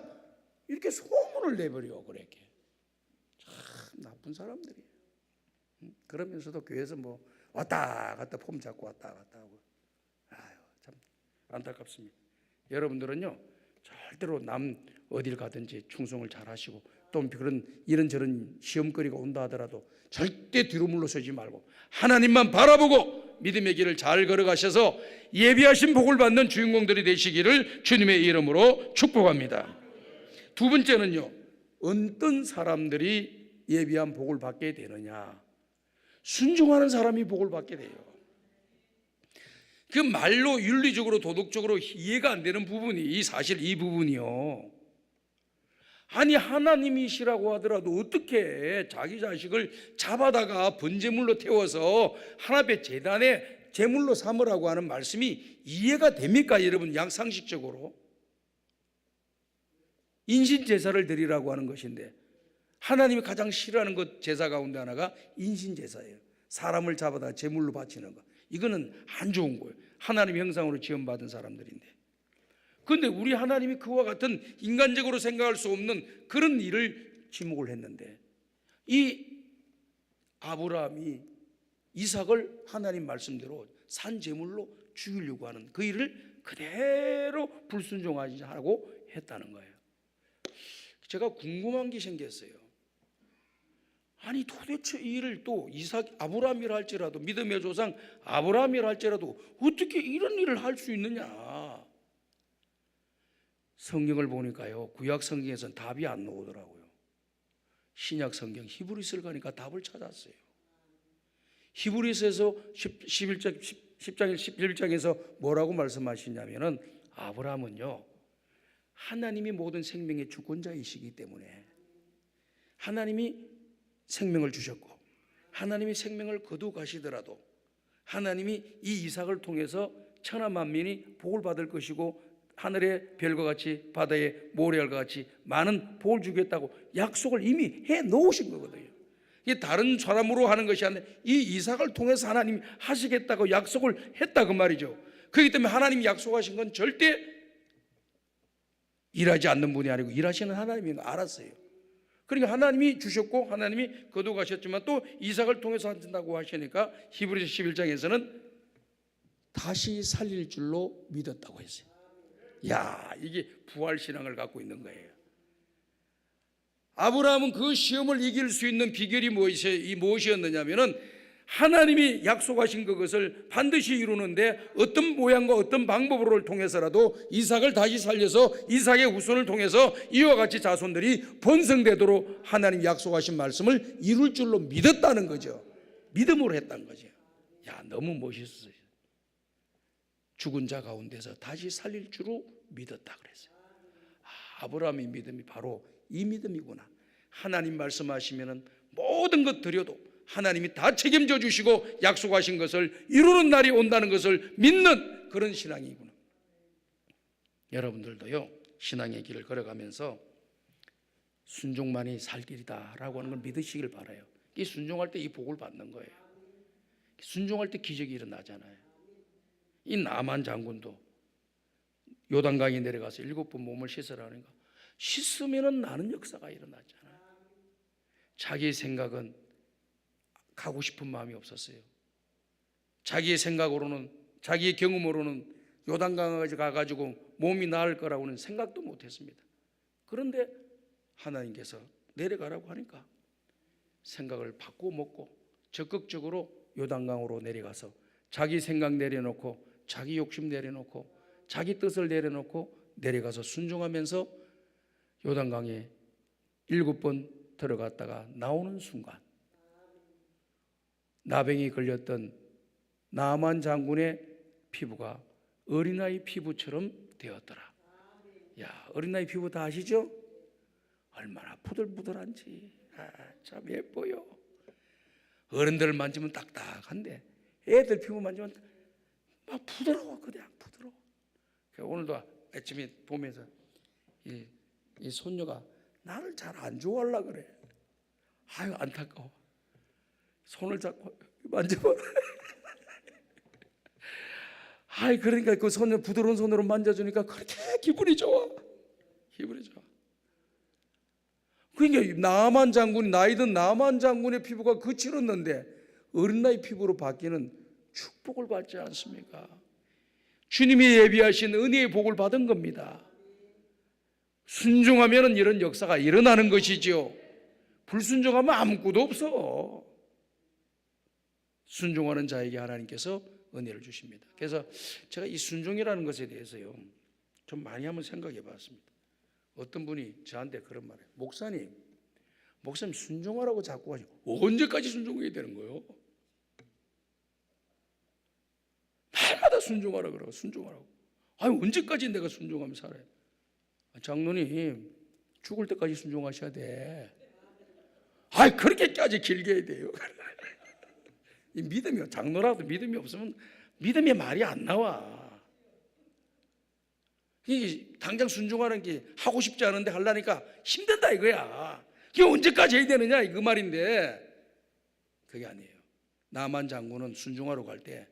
이렇게 소문을 내버려. 그렇게 참 나쁜 사람들이에요. 그러면서도 교회에서 뭐 왔다 갔다 폼 잡고 왔다 갔다 하고 아유 참 안타깝습니다. 여러분들은요 절대로 남 어딜 가든지 충성을 잘 하시고 또 그런 이런저런 시험거리가 온다 하더라도 절대 뒤로 물러서지 말고 하나님만 바라보고 믿음의 길을 잘 걸어가셔서 예비하신 복을 받는 주인공들이 되시기를 주님의 이름으로 축복합니다. 두 번째는요, 어떤 사람들이 예비한 복을 받게 되느냐? 순종하는 사람이 복을 받게 돼요. 그 말로 윤리적으로 도덕적으로 이해가 안 되는 부분이 사실 이 부분이요. 아니 하나님이시라고 하더라도 어떻게 자기 자식을 잡아다가 번제물로 태워서 하나님의 제단에 제물로 삼으라고 하는 말씀이 이해가 됩니까? 여러분 양상식적으로 인신제사를 드리라고 하는 것인데 하나님이 가장 싫어하는 것 제사 가운데 하나가 인신제사예요. 사람을 잡아다가 제물로 바치는 것. 이거는 안 좋은 거예요. 하나님 형상으로 지음받은 사람들인데. 그런데 우리 하나님이 그와 같은 인간적으로 생각할 수 없는 그런 일을 지목을 했는데 이 아브라함이 이삭을 하나님 말씀대로 산 제물로 죽이려고 하는 그 일을 그대로 불순종하지 하고 했다는 거예요. 제가 궁금한 게 생겼어요. 아니 도대체 이 일을 또 아브라함이라 할지라도 믿음의 조상 아브라함이라 할지라도 어떻게 이런 일을 할 수 있느냐? 성경을 보니까요 구약 성경에서는 답이 안 나오더라고요. 신약 성경 히브리서를 가니까 답을 찾았어요. 히브리서에서 11장에서 뭐라고 말씀하시냐면은 아브라함은요 하나님이 모든 생명의 주권자이시기 때문에 하나님이 생명을 주셨고 하나님이 생명을 거두어 가시더라도 하나님이 이 이삭을 통해서 천하 만민이 복을 받을 것이고 하늘의 별과 같이 바다의 모래알과 같이 많은 복을 주겠다고 약속을 이미 해 놓으신 거거든요. 이게 다른 사람으로 하는 것이 아니라 이 이삭을 통해서 하나님이 하시겠다고 약속을 했다 그 말이죠. 그렇기 때문에 하나님이 약속하신 건 절대 일하지 않는 분이 아니고 일하시는 하나님인 거 알았어요. 그러니까 하나님이 주셨고 하나님이 거두어 가셨지만 또 이삭을 통해서 하신다고 하시니까 히브리서 11장에서는 다시 살릴 줄로 믿었다고 했어요. 야, 이게 부활신앙을 갖고 있는 거예요. 아브라함은 그 시험을 이길 수 있는 비결이 무엇이었느냐면은 하나님이 약속하신 그것을 반드시 이루는데 어떤 모양과 어떤 방법으로 통해서라도 이삭을 다시 살려서 이삭의 후손을 통해서 이와 같이 자손들이 번성되도록 하나님 약속하신 말씀을 이룰 줄로 믿었다는 거죠. 믿음으로 했다는 거죠. 야, 너무 멋있었어요. 죽은 자 가운데서 다시 살릴 줄로 믿었다 그랬어요. 아브라함의 믿음이 바로 이 믿음이구나. 하나님 말씀하시면은 모든 것 드려도 하나님이 다 책임져 주시고 약속하신 것을 이루는 날이 온다는 것을 믿는 그런 신앙이구나. 여러분들도요 신앙의 길을 걸어가면서 순종만이 살 길이다 라고 하는 걸 믿으시길 바라요. 이 순종할 때 이 복을 받는 거예요. 순종할 때 기적이 일어나잖아요. 이 나만 장군도 요단강에 내려가서 7번 몸을 씻으라니까 씻으면은 나는 역사가 일어나잖아요. 자기의 생각은 가고 싶은 마음이 없었어요. 자기의 생각으로는 자기의 경험으로는 요단강에 가가지고 몸이 나을 거라고는 생각도 못했습니다. 그런데 하나님께서 내려가라고 하니까 생각을 바꾸어 먹고 적극적으로 요단강으로 내려가서 자기 생각 내려놓고 자기 욕심 내려놓고 자기 뜻을 내려놓고 내려가서 순종하면서 요단강에 7번 들어갔다가 나오는 순간 나병이 걸렸던 나만 장군의 피부가 어린아이 피부처럼 되었더라. 야, 어린아이 피부 다 아시죠? 얼마나 부들부들한지. 참 예뻐요. 어른들을 만지면 딱딱한데 애들 피부 만지면 막 부드러워. 그냥 부드러워. 오늘도 아침에 보면서 이 손녀가 나를 잘 안 좋아하려 그래. 아유 안타까워. 손을 잡고 만져봐. 아이 그러니까 그 손을 부드러운 손으로 만져주니까 그렇게 기분이 좋아. 기분이 좋아. 그러니까 나만 장군이 나이든 나만 장군의 피부가 거칠었는데 어린 나이 피부로 바뀌는 축복을 받지 않습니까? 주님이 예비하신 은혜의 복을 받은 겁니다. 순종하면 이런 역사가 일어나는 것이죠. 불순종하면 아무것도 없어. 순종하는 자에게 하나님께서 은혜를 주십니다. 그래서 제가 이 순종이라는 것에 대해서요, 좀 많이 한번 생각해 봤습니다. 어떤 분이 저한테 그런 말을 해요. 목사님 순종하라고 자꾸 하시고 언제까지 순종해야 되는 거예요? 날마다 순종하라 그러고 순종하라고. 아니 언제까지 내가 순종하며 살아요? 장로님 죽을 때까지 순종하셔야 돼. 아이 그렇게까지 길게 해야 돼요. 이 믿음이, 장로라도 믿음이 없으면 믿음의 말이 안 나와. 이 당장 순종하는 게 하고 싶지 않은데 하려니까 힘든다 이거야. 그게 언제까지 해야 되느냐 그 말인데, 그게 아니에요. 나만 장군은 순종하러 갈 때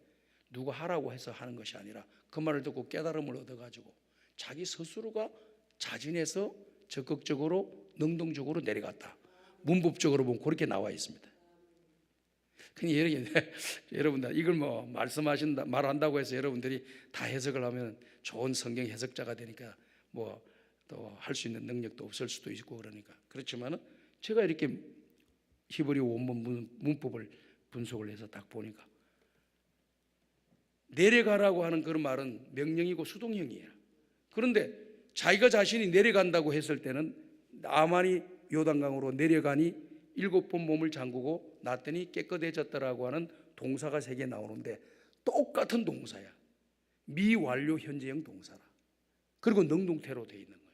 누가 하라고 해서 하는 것이 아니라 그 말을 듣고 깨달음을 얻어가지고 자기 스스로가 자진해서 적극적으로 능동적으로 내려갔다. 문법적으로 보면 그렇게 나와 있습니다. 여러분들 이걸 뭐 말씀하신다 말한다고 해서 여러분들이 다 해석을 하면 좋은 성경 해석자가 되니까 뭐 또 할 수 있는 능력도 없을 수도 있고 그러니까, 그렇지만은 제가 이렇게 히브리 원문 문법을 분석을 해서 딱 보니까 내려가라고 하는 그런 말은 명령이고 수동형이에요. 그런데 자기가 자신이 내려간다고 했을 때는 나만이 요단강으로 내려가니 7번 몸을 잠그고 났더니 깨끗해졌더라고 하는 동사가 3개 나오는데 똑같은 동사야. 미완료 현재형 동사라. 그리고 능동태로 되어 있는 거예요.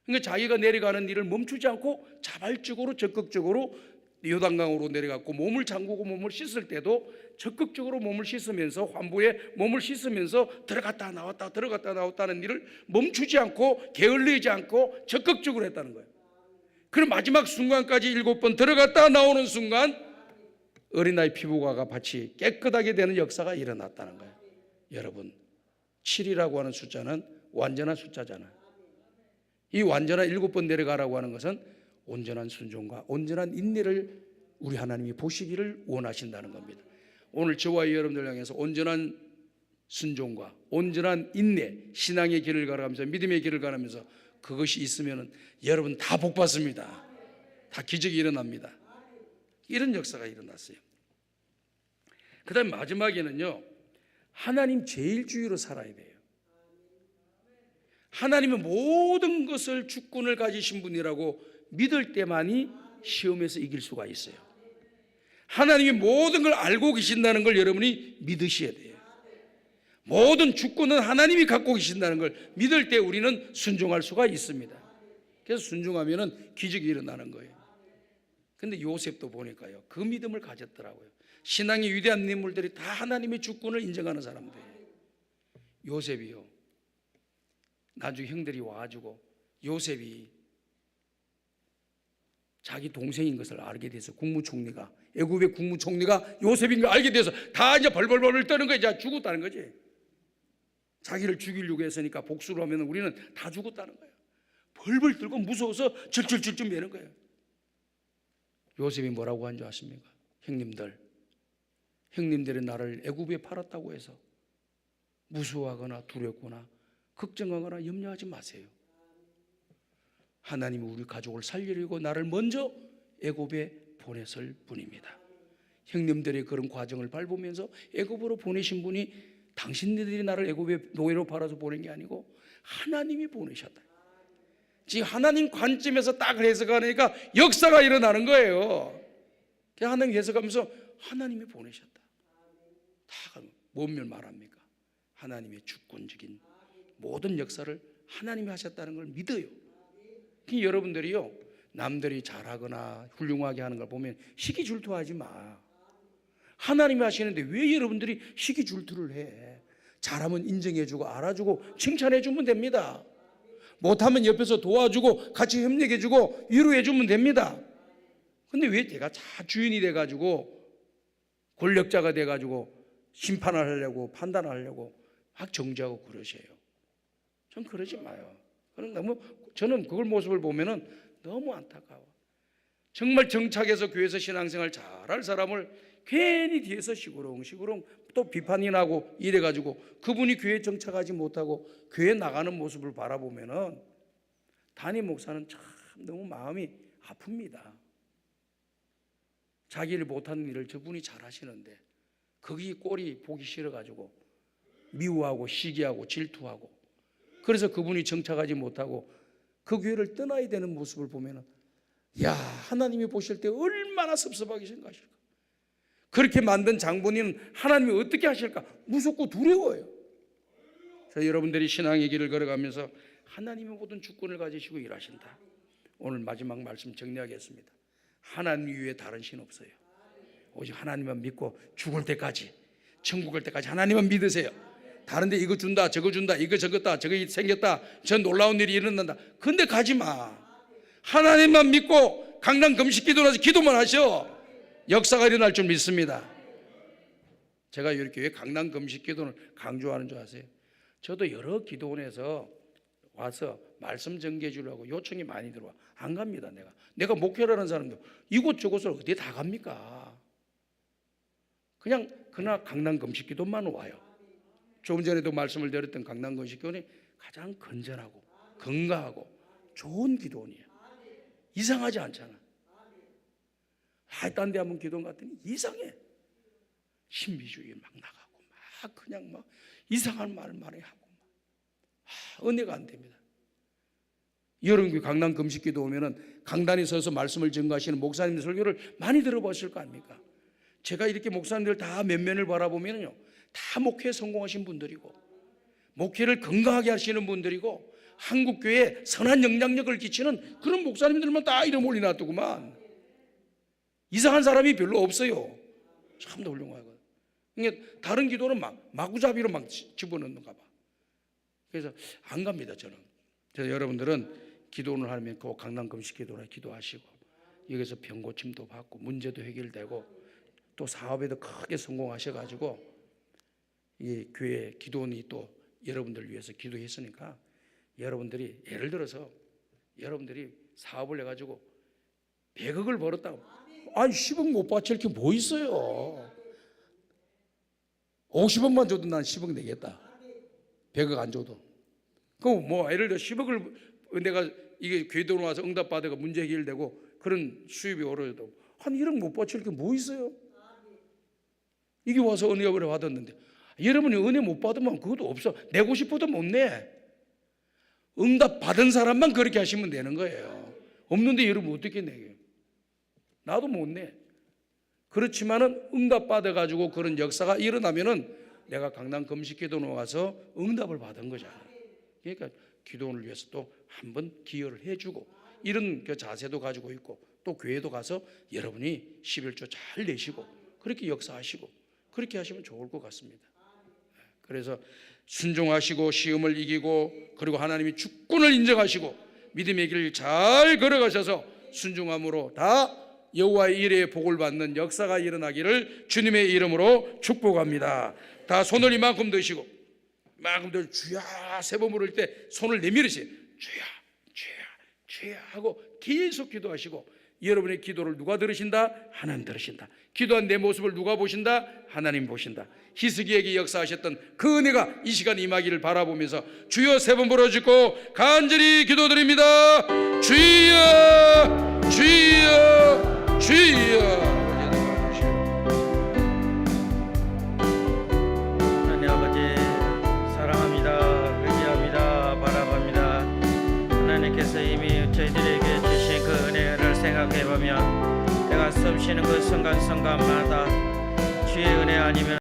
그러니까 자기가 내려가는 일을 멈추지 않고 자발적으로 적극적으로 요단강으로 내려갔고, 몸을 잠그고 몸을 씻을 때도 적극적으로 몸을 씻으면서 환부에 몸을 씻으면서 들어갔다 나왔다는 일을 멈추지 않고 게을리지 않고 적극적으로 했다는 거예요. 그럼 마지막 순간까지 7번 들어갔다 나오는 순간 어린아이 피부과가 같이 깨끗하게 되는 역사가 일어났다는 거예요. 여러분 7이라고 하는 숫자는 완전한 숫자잖아요. 이 완전한 7번 내려가라고 하는 것은 온전한 순종과 온전한 인내를 우리 하나님이 보시기를 원하신다는 겁니다. 오늘 저와 여러분들 향해서 온전한 순종과 온전한 인내, 신앙의 길을 걸어가면서 믿음의 길을 걸어가면서 그것이 있으면 여러분 다 복 받습니다. 다 기적이 일어납니다. 이런 역사가 일어났어요. 그 다음 마지막에는요, 하나님 제일주의로 살아야 돼요. 하나님은 모든 것을 주권을 가지신 분이라고 믿을 때만이 시험에서 이길 수가 있어요. 하나님이 모든 걸 알고 계신다는 걸 여러분이 믿으셔야 돼요. 모든 주권은 하나님이 갖고 계신다는 걸 믿을 때 우리는 순종할 수가 있습니다. 그래서 순종하면 기적이 일어나는 거예요. 근데 요셉도 보니까요, 그 믿음을 가졌더라고요. 신앙의 위대한 인물들이 다 하나님의 주권을 인정하는 사람들이에요. 요셉이요, 나중에 형들이 와가지고 요셉이 자기 동생인 것을 알게 돼서 국무총리가, 애굽의 국무총리가 요셉인 걸 알게 돼서 다 이제 벌벌벌 떠는 거야. 이제 죽었다는 거지. 자기를 죽이려고 했으니까 복수를 하면 우리는 다 죽었다는 거예요. 벌벌 떨고 무서워서 절절절절 매는 거예요. 요셉이 뭐라고 한 줄 아십니까? 형님들이 나를 애굽에 팔았다고 해서 무서워하거나 두렵거나 걱정하거나 염려하지 마세요. 하나님이 우리 가족을 살리려고 나를 먼저 애굽에 보냈을 뿐입니다. 형님들의 그런 과정을 밟으면서 애굽으로 보내신 분이 당신들이 나를 애굽에 노예로 팔아서 보낸 게 아니고 하나님이 보내셨다. 지금 하나님 관점에서 딱 해석하니까 역사가 일어나는 거예요. 하나님 해석하면서 하나님이 보내셨다. 다 뭔 말합니까? 하나님의 주권적인 모든 역사를 하나님이 하셨다는 걸 믿어요. 여러분들이요, 남들이 잘하거나 훌륭하게 하는 걸 보면 시기 질투하지 마. 하나님이 하시는데 왜 여러분들이 시기 질투를 해? 잘하면 인정해주고 알아주고 칭찬해주면 됩니다. 못하면 옆에서 도와주고 같이 협력해주고 위로해주면 됩니다. 근데 왜 내가 다 주인이 돼가지고 권력자가 돼가지고 심판을 하려고 판단을 하려고 막 정죄하고 그러세요? 전 그러지 마요. 저는 그걸 모습을 보면은 너무 안타까워. 정말 정착해서 교회에서 신앙생활 잘할 사람을 괜히 뒤에서 시구렁시구렁 또 비판이 나고 이래가지고 그분이 교회에 정착하지 못하고 교회 나가는 모습을 바라보면은 담임 목사는 참 너무 마음이 아픕니다. 자기를 못하는 일을 저분이 잘하시는데 거기 꼴이 보기 싫어가지고 미워하고 시기하고 질투하고, 그래서 그분이 정착하지 못하고 그 교회를 떠나야 되는 모습을 보면은, 야, 하나님이 보실 때 얼마나 섭섭하게 생각하실까. 그렇게 만든 장본인은 하나님이 어떻게 하실까 무섭고 두려워요. 자, 여러분들이 신앙의 길을 걸어가면서 하나님의 모든 주권을 가지시고 일하신다. 오늘 마지막 말씀 정리하겠습니다. 하나님 이외에 다른 신 없어요. 오직 하나님만 믿고 죽을 때까지, 천국 갈 때까지 하나님만 믿으세요. 다른 데 이거 준다 저거 준다 이거 저거다 저거 생겼다 저 놀라운 일이 일어난다, 근데 가지 마. 하나님만 믿고 강단 금식 기도라서 기도만 하셔. 역사가 일어날 줄 믿습니다. 제가 이렇게 왜 강단 금식 기도를 강조하는 줄 아세요? 저도 여러 기도원에서 와서 말씀 전개해 주려고 요청이 많이 들어와. 안 갑니다. 내가 목회를 하는 사람도 이곳저곳을 어디에 다 갑니까? 그냥 그날 강단 금식 기도만 와요. 조금 전에도 말씀을 드렸던 강단 금식 기도는 가장 건전하고 건강하고 좋은 기도원이에요. 이상하지 않잖아. 딴 데 한번 기도원 갔더니 이상해. 신비주의 막 나가고 막 그냥 막 이상한 말을 하고 은혜가 안 됩니다. 여러분 강단 금식 기도 오면은 강단에 서서 말씀을 전가하시는 목사님 설교를 많이 들어보실 거 아닙니까? 제가 이렇게 목사님들 다 면면을 바라보면요, 다 목회에 성공하신 분들이고 목회를 건강하게 하시는 분들이고 한국교회에 선한 영향력을 끼치는 그런 목사님들만 다 이름 올려놨더구만. 이상한 사람이 별로 없어요. 참 훌륭하거든. 그러니까 다른 기도는 마구잡이로 막 집어넣는가 봐. 그래서 안 갑니다. 저는. 그래서 여러분들은 기도를 하면 그 강단 금식 기도나 기도하시고 여기서 병 고침도 받고 문제도 해결되고 또 사업에도 크게 성공하셔가지고 이 교회 기도원이 또 여러분들을 위해서 기도했으니까, 여러분들이 예를 들어서 여러분들이 사업을 해가지고 100억을 벌었다고, 아니 10억 못 받칠 게 뭐 있어요. 50억만 줘도 난 10억 내겠다. 100억 안 줘도. 그럼 뭐 예를 들어 10억을 내가 이게 교회 돈 와서 응답받아가 문제 해결되고 그런 수입이 오르도 한 1억 못 받칠 게 뭐 있어요. 이게 와서 은혜를 받았는데, 여러분이 은혜 못 받으면 그것도 없어. 내고 싶어도 못 내. 응답 받은 사람만 그렇게 하시면 되는 거예요. 없는데 여러분 어떻게 내게요? 나도 못 내. 그렇지만은 응답 받아가지고 그런 역사가 일어나면은 내가 강단 금식 기도에 와서 응답을 받은 거잖아. 그러니까 기도원을 위해서 또 한번 기여를 해주고 이런 그 자세도 가지고 있고, 또 교회도 가서 여러분이 11조 잘 내시고 그렇게 역사하시고 그렇게 하시면 좋을 것 같습니다. 그래서 순종하시고 시험을 이기고 그리고 하나님이 주권을 인정하시고 믿음의 길을 잘 걸어가셔서 순종함으로 다 여호와의 이레의 복을 받는 역사가 일어나기를 주님의 이름으로 축복합니다. 다 손을 이만큼 드시고 이만큼 들 주야 세 번 부를 때 손을 내밀으세요. 주야 주야 주야 하고 계속 기도하시고, 여러분의 기도를 누가 들으신다? 하나님 들으신다. 기도한 내 모습을 누가 보신다? 하나님 보신다. 히스기야에게 역사하셨던 그 은혜가 이 시간 임하기를 바라보면서 주여 세 번 부르짖고 간절히 기도드립니다. 주여 주여 주여. 하나님 아버지 사랑합니다. 의지합니다. 바라봅니다. 하나님께서 이미 저희들에게 주신 그 은혜를 생각해보면 내가 숨 쉬는 그 순간순간마다 주의 은혜 아니면